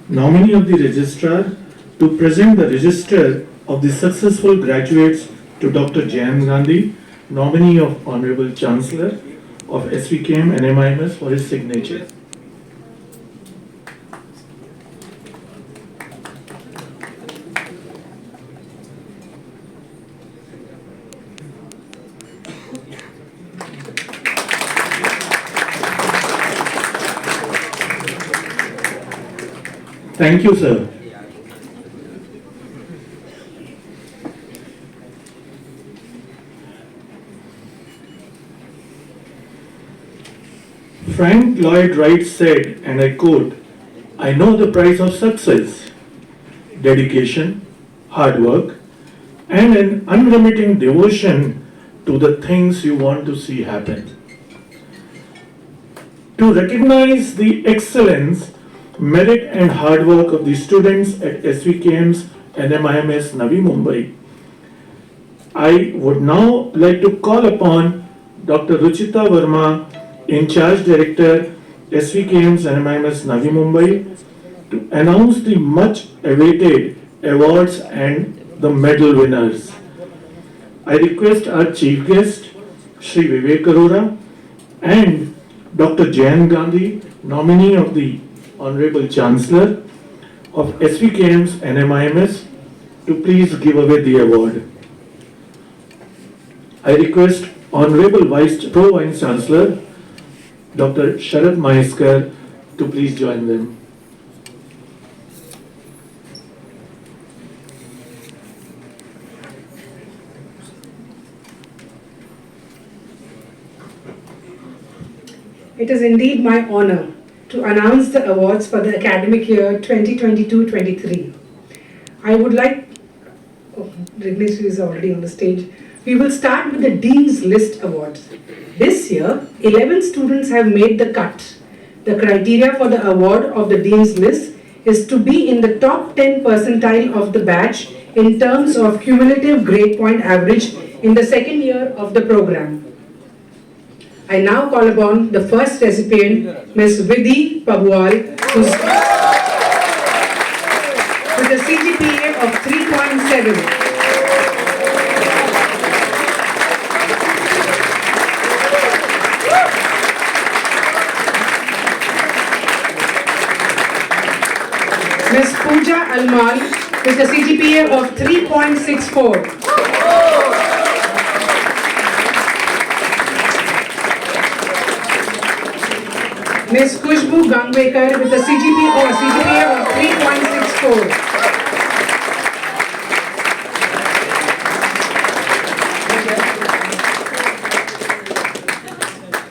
nominee of the registrar, to present the register of the successful graduates to Dr. Jayant Gandhi, nominee of Honorable Chancellor of SVKM NMIMS, for his signature. Thank you, sir. Frank Lloyd Wright said, and I quote, "I know the price of success, dedication, hard work, and an unremitting devotion to the things you want to see happen." To recognize the excellence, merit and hard work of the students at SVKM's NMIMS Navi, Mumbai, I would now like to call upon Dr. Ruchita Verma, in charge director, SVKM's NMIMS Navi, Mumbai, to announce the much awaited awards and the medal winners. I request our chief guest, Shri Vivek Arora, and Dr. Jayant Gandhi, nominee of the Honorable Chancellor of SVKM's NMIMS, to please give away the award. I request Honorable Pro Vice Chancellor, Dr. Sharad Maheskar, to please join them. It is indeed my honor to announce the awards for the academic year 2022-23. I would like, Rignesh is already on the stage. We will start with the Dean's List Awards. This year, 11 students have made the cut. The criteria for the award of the Dean's List is to be in the top 10 percentile of the batch in terms of cumulative grade point average in the second year of the program. I now call upon the first recipient, Ms. Vidhi Pabwal, with a CGPA of 3.7. Ms. Pooja Almal with a CGPA of 3.64. Ms. Kushbu Gangwekar with a CGPA of 3.64.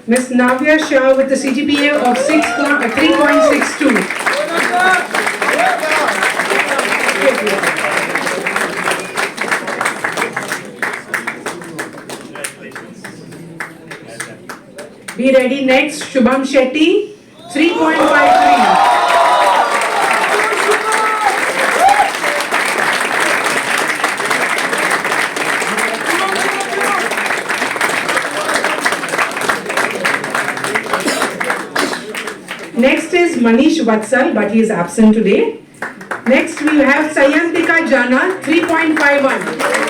Ms. Navya Shah with a CGPA of 3.62. Be ready next, Shubham Shetty, 3.53. Next is Manish Vatsal, but he is absent today. Next we have Sayantika Jana, 3.51.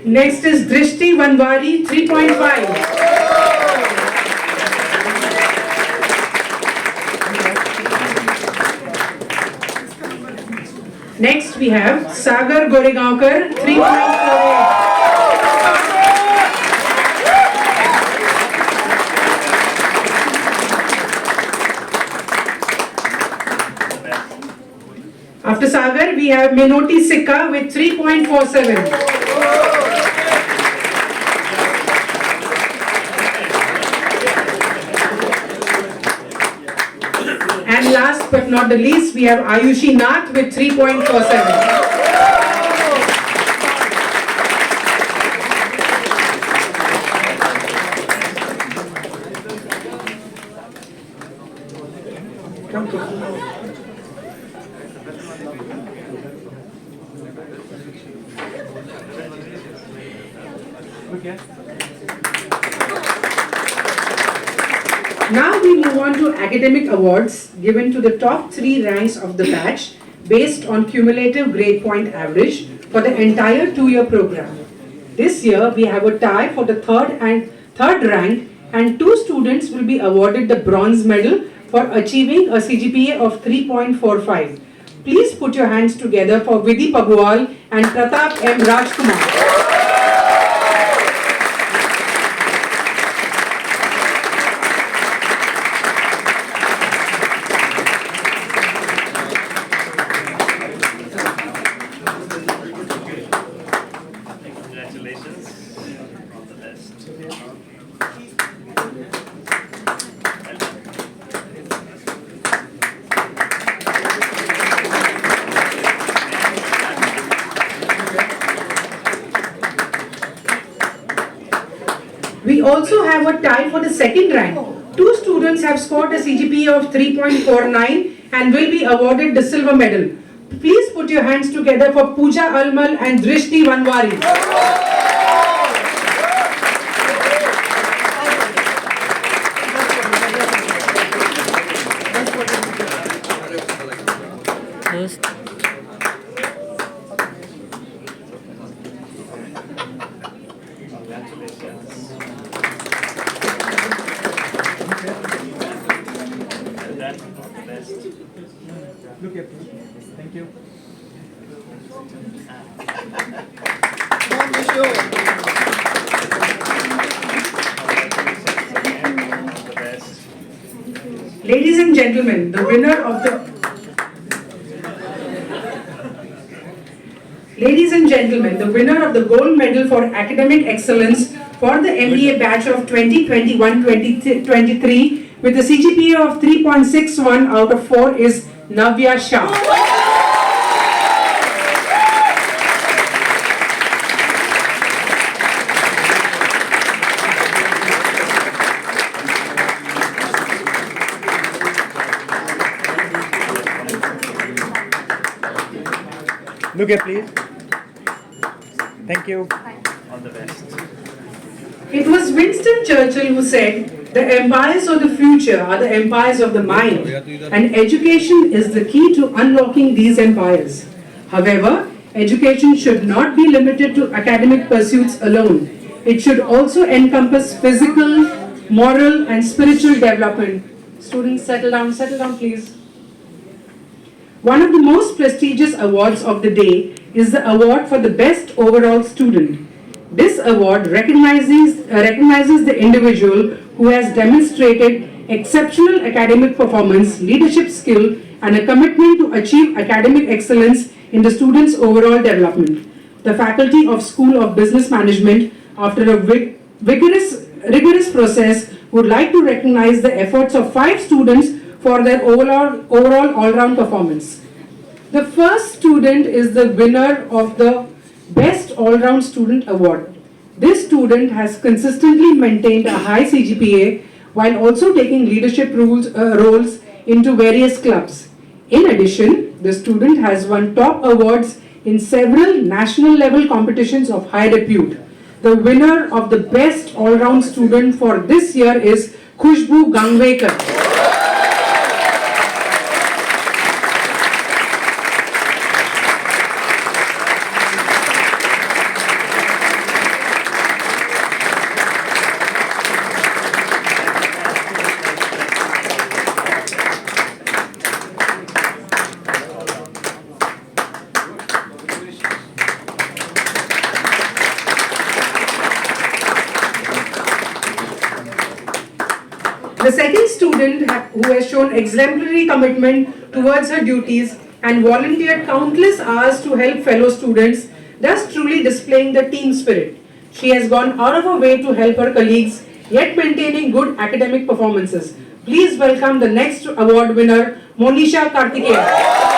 Next is Drishti Vanwari, 3.5. Next we have Sagar Goregaonkar, 3.48. After Sagar, we have Minoti Sikka with 3.47. And last but not the least, we have Ayushi Nath with 3.47. Now we move on to academic awards given to the top 3 ranks of the batch based on cumulative grade point average for the entire 2-year program. This year we have a tie for the third rank, and 2 students will be awarded the bronze medal for achieving a CGPA of 3.45. Please put your hands together for Vidhi Pagwal and Pratap M. Rajkumar. We also have a tie for the second rank. 2 students have scored a CGPA of 3.49 and will be awarded the silver medal. Please put your hands together for Pooja Almal and Drishti Vanwari. Thank you. Ladies and gentlemen, the winner of the gold medal for academic excellence for the MBA batch of 2021-23 with a CGPA of 3.61 out of 4 is Navya Shah. Look here, please. Thank you. All the best. It was Winston Churchill who said, "The empires of the future are the empires of the mind, and education is the key to unlocking these empires." However, education should not be limited to academic pursuits alone. It should also encompass physical, moral, and spiritual development. Students, settle down please. One of the most prestigious awards of the day is the award for the best overall student. This award recognizes the individual who has demonstrated exceptional academic performance, leadership skill, and a commitment to achieve academic excellence in the student's overall development. The Faculty of School of Business Management, after a rigorous process, would like to recognize the efforts of 5 students for their overall all-round performance. The first student is the winner of the Best All-Round Student Award. This student has consistently maintained a high CGPA while also taking leadership roles into various clubs. In addition, the student has won top awards in several national level competitions of high repute. The winner of the Best All-Round Student for this year is Khushbu Gangwekar. The second student who has shown exemplary commitment towards her duties and volunteered countless hours to help fellow students, thus truly displaying the team spirit. She has gone out of her way to help her colleagues, yet maintaining good academic performances. Please welcome the next award winner, Monisha Karthikeyan.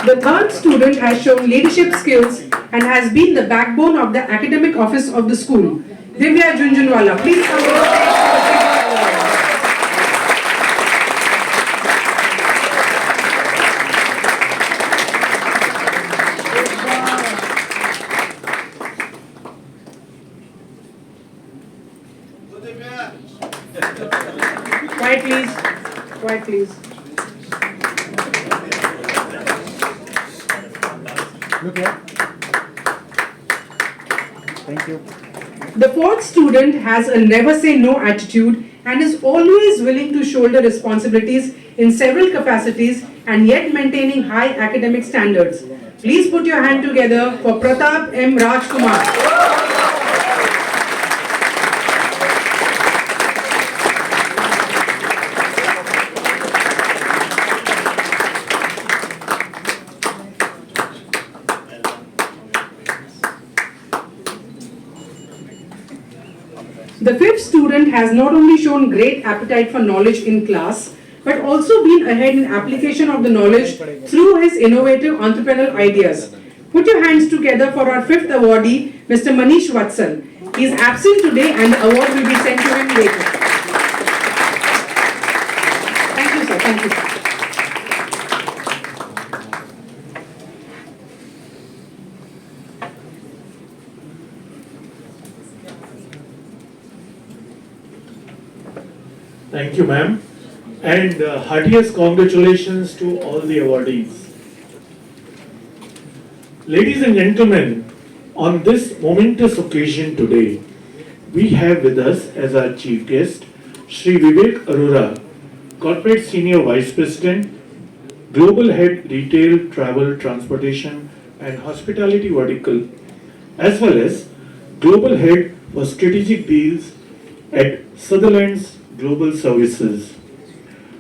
The third student has shown leadership skills and has been the backbone of the academic office of the school. Divya Junjunwala, please come to the stage. Quiet please. Quiet please. Look here. Thank you. The fourth student has a never say no attitude and is always willing to shoulder responsibilities in several capacities and yet maintaining high academic standards. Please put your hand together for Pratap M. Rajkumar. The fifth student has not only shown great appetite for knowledge in class, but also been ahead in application of the knowledge through his innovative entrepreneurial ideas. Put your hands together for our fifth awardee, Mr. Manish Vatsal. He is absent today and the award will be sent to him later. Thank you, sir. Thank you, sir. Thank you, ma'am. And heartiest congratulations to all the awardees. Ladies and gentlemen, on this momentous occasion today, we have with us as our chief guest, Shri Vivek Arora, Corporate Senior Vice President, Global Head Retail, Travel, Transportation and Hospitality Vertical, as well as Global Head for Strategic Deals at Sutherland's Global Services.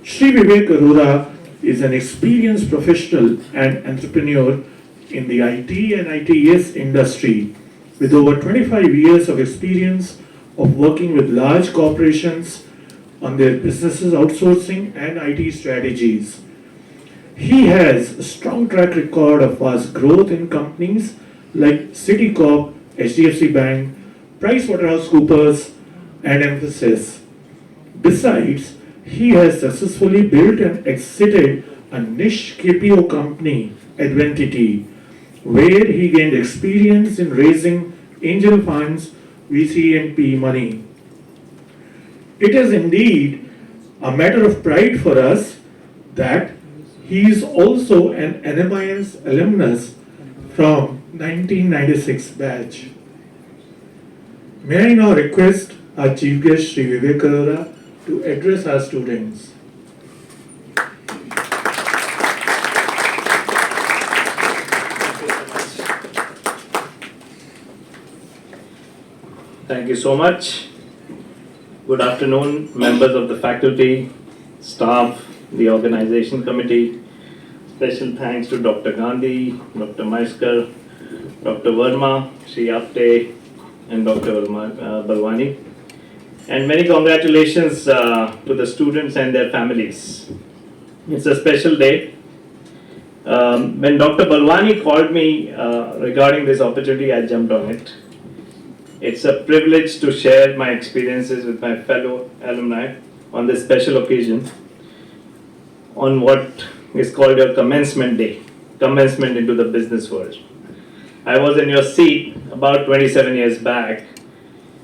Shri Vivek Arora is an experienced professional and entrepreneur in the IT and ITES industry with over 25 years of experience of working with large corporations on their businesses outsourcing and IT strategies. He has a strong track record of fast growth in companies like Citicorp, HDFC Bank, PricewaterhouseCoopers and Emphasis. Besides, he has successfully built and exited a niche KPO company, Adventity, where he gained experience in raising angel funds, VC and PE money. It is indeed a matter of pride for us that he is also an NMIMS alumnus from 1996 batch. May I now request our chief guest Shri Vivek Arora to address our students. Thank you so much. Good afternoon, members of the faculty, staff, the organization committee. Special thanks to Dr. Gandhi, Dr. Maiskar, Dr. Verma, Sri Apte, and Dr. Balwani. And many congratulations to the students and their families. It's a special day. When Dr. Balwani called me regarding this opportunity, I jumped on it. It's a privilege to share my experiences with my fellow alumni on this special occasion on what is called your commencement day, commencement into the business world. I was in your seat about 27 years back,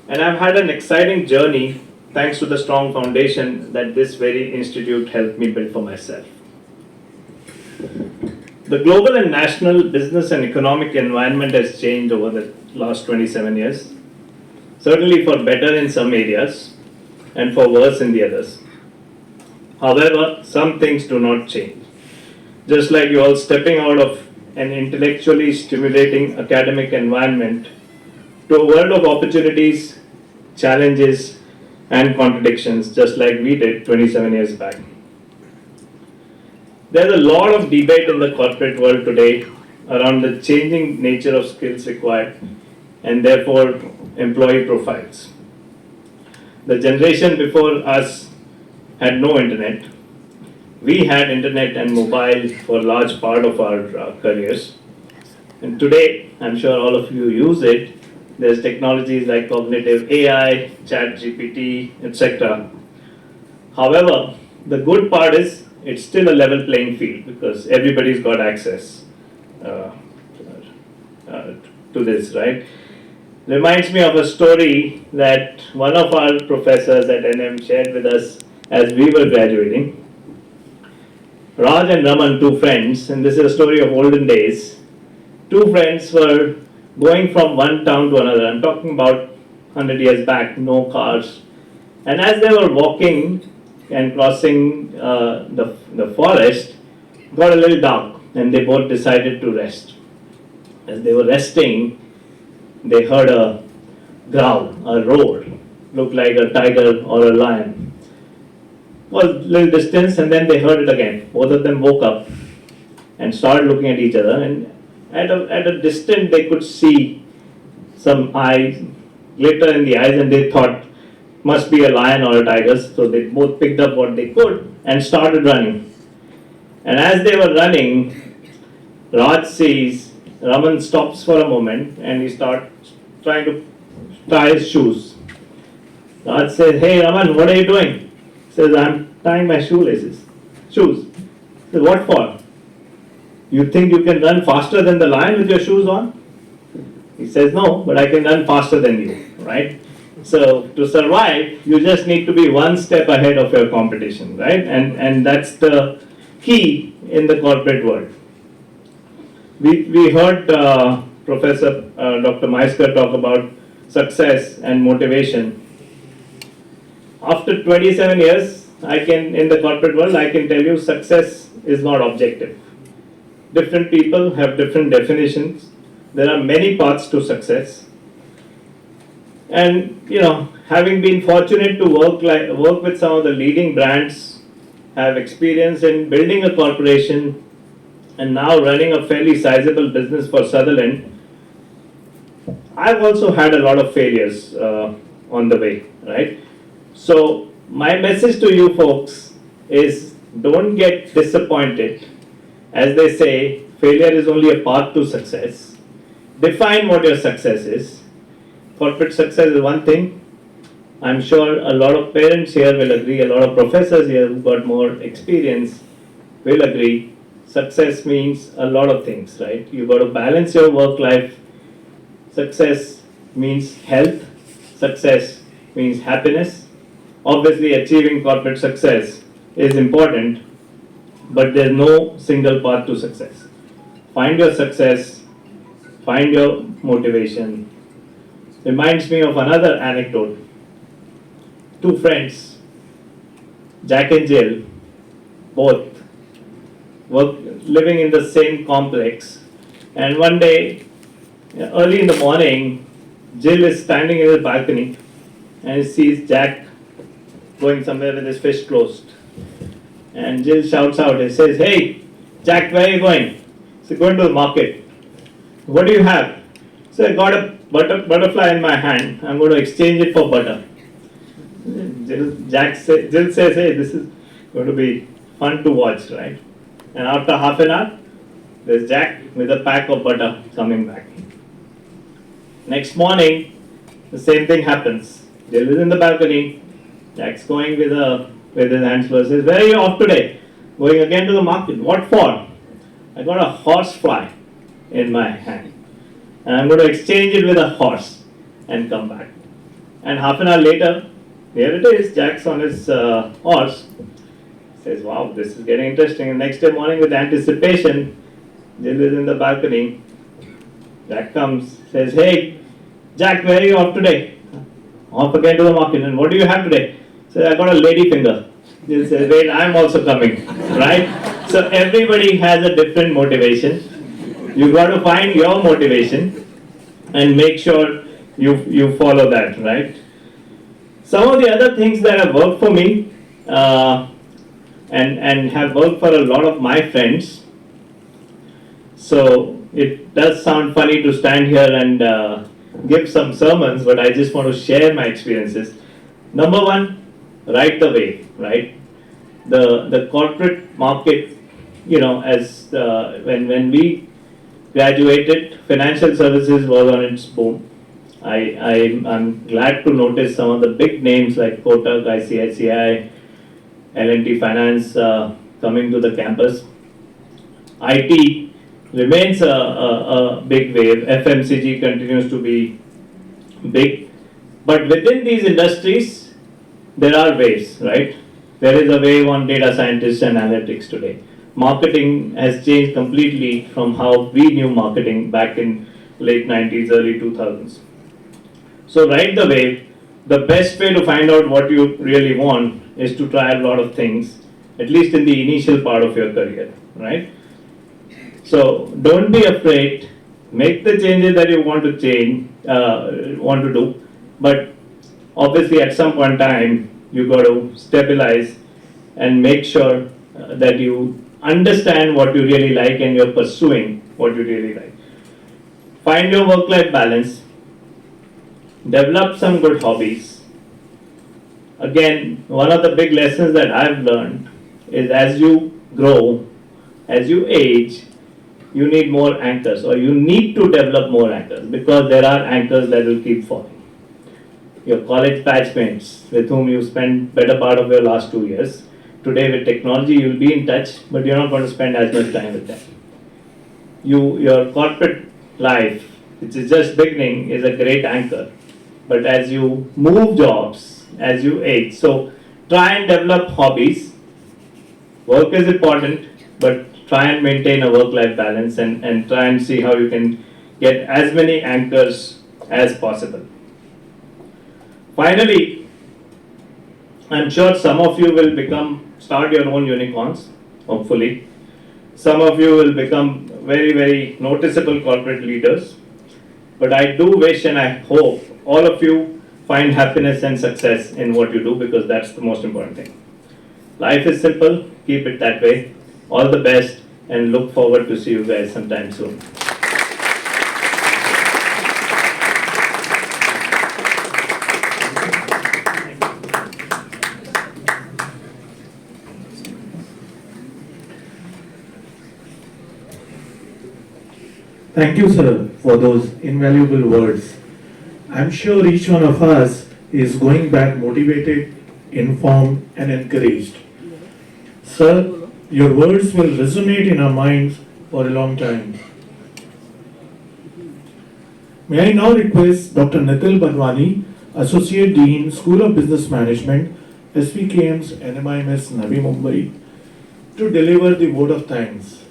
and I've had an exciting journey thanks to the strong foundation that this very institute helped me build for myself. The global and national business and economic environment has changed over the last 27 years, certainly for better in some areas and for worse in the others. However, some things do not change. Just like you all stepping out of an intellectually stimulating academic environment to a world of opportunities, challenges, and contradictions, just like we did 27 years back. There's a lot of debate in the corporate world today around the changing nature of skills required and therefore employee profiles. The generation before us had no internet. We had internet and mobile for a large part of our careers. And today, I'm sure all of you use it. There's technologies like cognitive AI, chat GPT, etc. However, the good part is it's still a level playing field because everybody's got access to this, right? Reminds me of a story that one of our professors at NM shared with us as we were graduating. Raj and Raman, two friends, and this is a story of olden days. Two friends were going from one town to another. I'm talking about 100 years back, no cars. And as they were walking and crossing the forest, got a little dark and they both decided to rest. As they were resting, they heard a growl, a roar, looked like a tiger or a lion. Was a little distance and then they heard it again. Both of them woke up and started looking at each other, and at a distance they could see some eyes, glitter in the eyes, and they thought must be a lion or a tiger, so they both picked up what they could and started running. And as they were running, Raj sees Raman stops for a moment and he starts trying to tie his shoes. Raj says, "Hey Raman, what are you doing?" He says, "I'm tying my shoelaces." Shoes. He says, "What for? You think you can run faster than the lion with your shoes on?" He says, "No, but I can run faster than you," right? So to survive, you just need to be one step ahead of your competition, right? And that's the key in the corporate world. We heard Professor Dr. Maiskar talk about success and motivation. After 27 years, in the corporate world, I can tell you success is not objective. Different people have different definitions. There are many paths to success. And having been fortunate to work with some of the leading brands, have experience in building a corporation and now running a fairly sizable business for Sutherland, I've also had a lot of failures on the way, right? So my message to you folks is don't get disappointed. As they say, failure is only a path to success. Define what your success is. Corporate success is one thing. I'm sure a lot of parents here will agree, a lot of professors here who've got more experience will agree. Success means a lot of things, right? You've got to balance your work life. Success means health. Success means happiness. Obviously, achieving corporate success is important, but there's no single path to success. Find your success, find your motivation. Reminds me of another anecdote. Two friends, Jack and Jill, both living in the same complex, and one day, early in the morning, Jill is standing in the balcony and sees Jack going somewhere with his fist closed. And Jill shouts out and says, "Hey, Jack, where are you going?" He says, "Going to the market." "What do you have?" So I got a butterfly in my hand. I'm going to exchange it for butter. Jill says, "Hey, this is going to be fun to watch, right?" And after half an hour, there's Jack with a pack of butter coming back. Next morning, the same thing happens. Jill is in the balcony. Jack's going with his hands full. Says, "Where are you off today?" "Going again to the market." "What for?" "I got a horsefly in my hand, and I'm going to exchange it with a horse and come back." And half an hour later, Here it is, Jack's on his horse. Says, wow, this is getting interesting. And next day morning with anticipation, Jill is in the balcony. Jack comes, says, hey, Jack, where are you off today? Off again to the market. And what do you have today? Says, I got a lady finger. Jill says, wait, I'm also coming, right? So everybody has a different motivation. You got to find your motivation and make sure you follow that, right? Some of the other things that have worked for me and have worked for a lot of my friends. So it does sound funny to stand here and give some sermons, but I just want to share my experiences. Number one, ride the wave, right? The corporate market, as when we graduated, financial services was on its boom. I'm glad to notice some of the big names like Kotak, ICICI, L&T Finance coming to the campus. IT remains a big wave. FMCG continues to be big. But within these industries, there are waves, right? There is a wave on data scientists and analytics today. Marketing has changed completely from how we knew marketing back in late 90s, early 2000s. So ride the wave. The best way to find out what you really want is to try a lot of things, at least in the initial part of your career, right? So don't be afraid. Make the changes that you want to do, but obviously at some point in time you got to stabilize and make sure that you understand what you really like and you're pursuing what you really like. Find your work-life balance. Develop some good hobbies. Again, one of the big lessons that I've learned is as you grow, as you age, you need more anchors, or you need to develop more anchors, because there are anchors that will keep falling. Your college batchmates with whom you spent better part of your last 2 years, today with technology you'll be in touch, but you're not going to spend as much time with them. Your corporate life, which is just beginning, is a great anchor. But as you move jobs, as you age, so try and develop hobbies. Work is important, but try and maintain a work-life balance and try and see how you can get as many anchors as possible. Finally, I'm sure some of you will start your own unicorns, hopefully. Some of you will become very, very noticeable corporate leaders. But I do wish and I hope all of you find happiness and success in what you do, because that's the most important thing. Life is simple, keep it that way. All the best, and look forward to see you guys sometime soon. Thank you, sir, for those invaluable words. I'm sure each one of us is going back motivated, informed, and encouraged. Sir, your words will resonate in our minds for a long time. May I now request Dr. Nitil Badwani, Associate Dean, School of Business Management, SVKM's NMIMS Navi, Mumbai, to deliver the vote of thanks.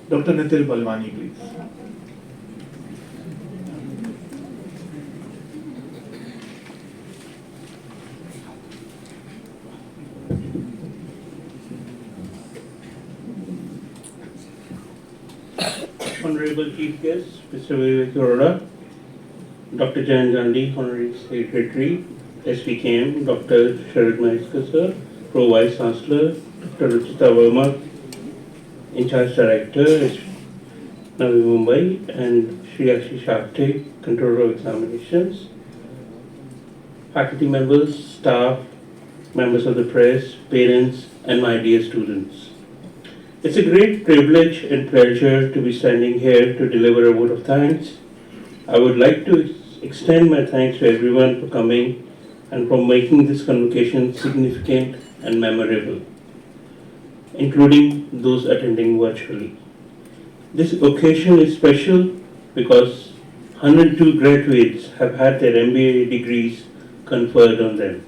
Dr. Nitil Badwani, please. Honorable Chief Guest, Mr. Vivek Arora, Dr. Jayan Gandhi, Honorary Secretary, SVKM, Dr. Sharad Maheshkar Sir, Pro Vice Chancellor, Dr. Ruchita Verma, In Charge Director, Navi Mumbai, and Shri Ashish Apte, Controller of Examinations, faculty members, staff, members of the press, parents, and my dear students. It's a great privilege and pleasure to be standing here to deliver a vote of thanks. I would like to extend my thanks to everyone for coming and for making this convocation significant and memorable, including those attending virtually. This occasion is special because 102 graduates have had their MBA degrees conferred on them.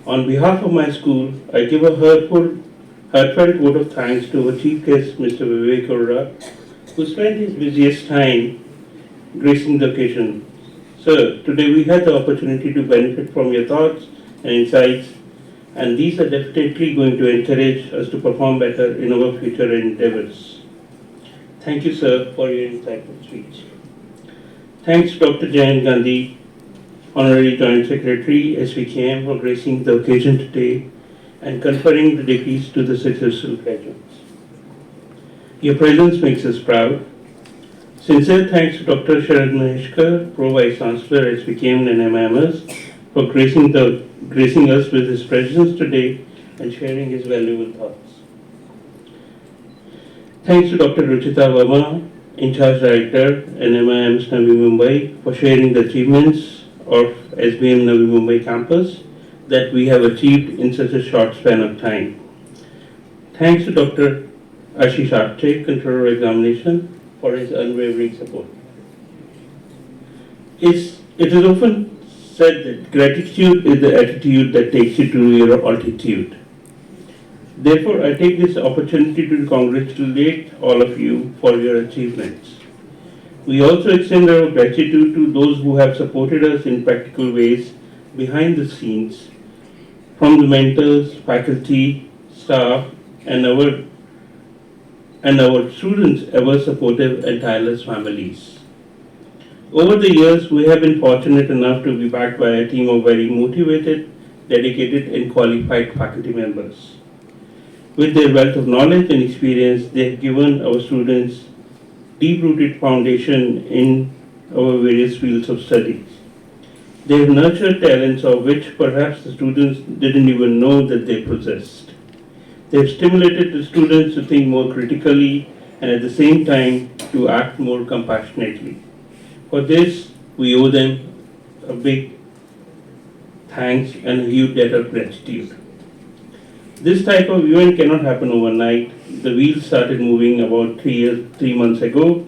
On behalf of my school, I give a heartfelt vote of thanks to our chief guest, Mr. Vivek Arora, who spent his busiest time gracing the occasion. Sir, today we had the opportunity to benefit from your thoughts and insights, and these are definitely going to encourage us to perform better in our future endeavors. Thank you, sir, for your insightful speech. Thanks, Dr. Jayant Gandhi, Honorary Joint Secretary, SVKM, for gracing the occasion today and conferring the degrees to the successful graduates. Your presence makes us proud. Sincere thanks to Dr. Sharad Maheshkar, Pro Vice Chancellor, SVKM and NMIMS, for gracing us with his presence today and sharing his valuable thoughts. Thanks to Dr. Ruchita Verma, In Charge Director, NMIMS Navi Mumbai, for sharing the achievements of SBM Navi Mumbai campus that we have achieved in such a short span of time. Thanks to Dr. Ashish Apte, Controller of Examination, for his unwavering support. It is often said that gratitude is the attitude that takes you to your altitude. Therefore, I take this opportunity to congratulate all of you for your achievements. We also extend our gratitude to those who have supported us in practical ways behind the scenes, from the mentors, faculty, staff, and our students' ever supportive and tireless families. Over the years, we have been fortunate enough to be backed by a team of very motivated, dedicated, and qualified faculty members. With their wealth of knowledge and experience, they have given our students deep-rooted foundation in our various fields of studies. They have nurtured talents of which perhaps the students didn't even know that they possessed. They have stimulated the students to think more critically and at the same time to act more compassionately. For this, we owe them a big thanks and a huge debt of gratitude. This type of event cannot happen overnight. The wheels started moving about 3 months ago.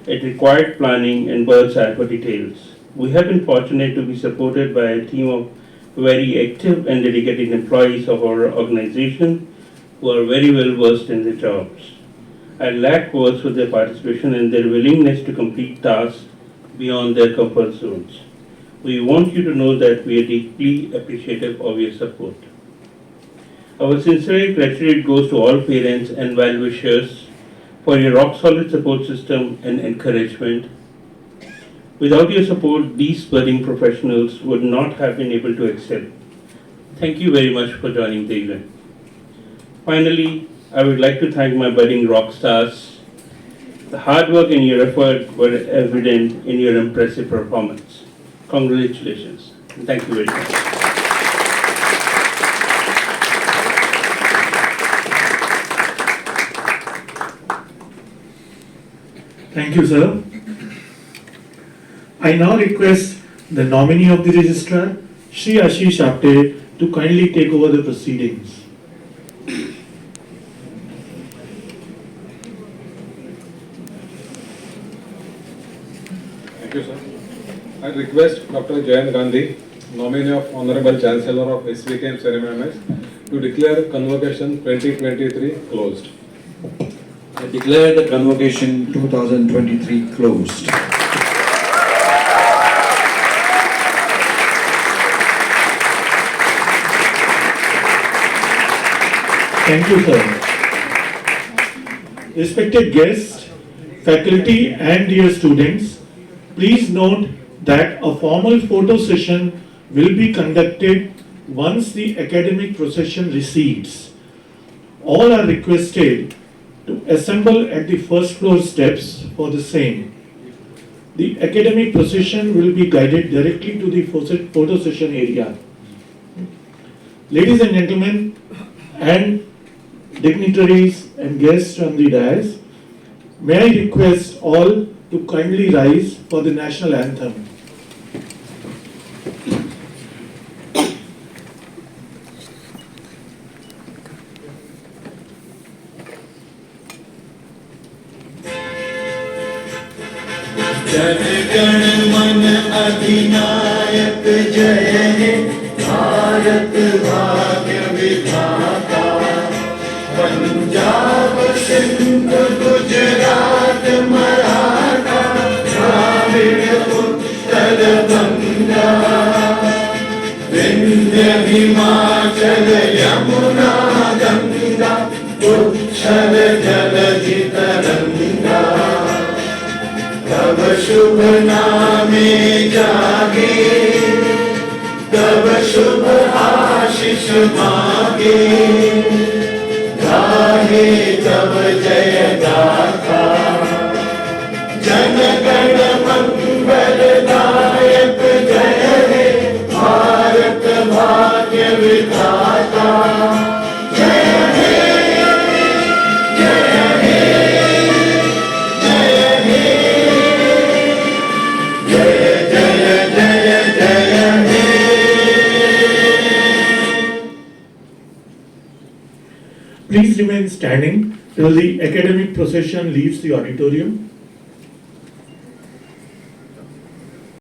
It required planning and bird's eye for details. We have been fortunate to be supported by a team of very active and dedicated employees of our organization who are very well versed in their jobs. I lack words for their participation and their willingness to complete tasks beyond their comfort zones. We want you to know that we are deeply appreciative of your support. Our sincere gratitude goes to all parents and well-wishers for your rock-solid support system and encouragement. Without your support, these budding professionals would not have been able to excel. Thank you very much for joining the event. Finally, I would like to thank my budding rock stars. The hard work and your effort were evident in your impressive performance. Congratulations. Thank you very much. Thank you, sir. I now request the nominee of the registrar, Shri Ashish Apte, to kindly take over the proceedings. Thank you, sir. I request Dr. Jayant Gandhi, nominee of Honorable Chancellor of SVKM NMIMS, to declare Convocation 2023 closed. I declare the Convocation 2023 closed. Thank you, sir. Respected guests, faculty and dear students, please note that a formal photo session will be conducted once the academic procession recedes. All are requested to assemble at the first floor steps for the same. The academic procession will be guided directly to the photo session area. Ladies and gentlemen, and dignitaries and guests on the dais, may I request all to kindly rise for the national anthem. Jana Gana मन अधिनायक जय हे। भारत भाग्य विधाता पंजाब सिंध गुजरात मराठा द्राविड़ उत्तर गंगा विंध्य हिमाचल यमुना गंगा उच्छल जलधि तरंगा तब शुभ नामे जागे तब शुभ आशीष मांगे गाहे तब जय गाथा जन गण मंगल दायक जय हे भारत भाग्य विधाता जय हे जय हे जय हे जय जय जय जय हे Please remain standing till the academic procession leaves the auditorium.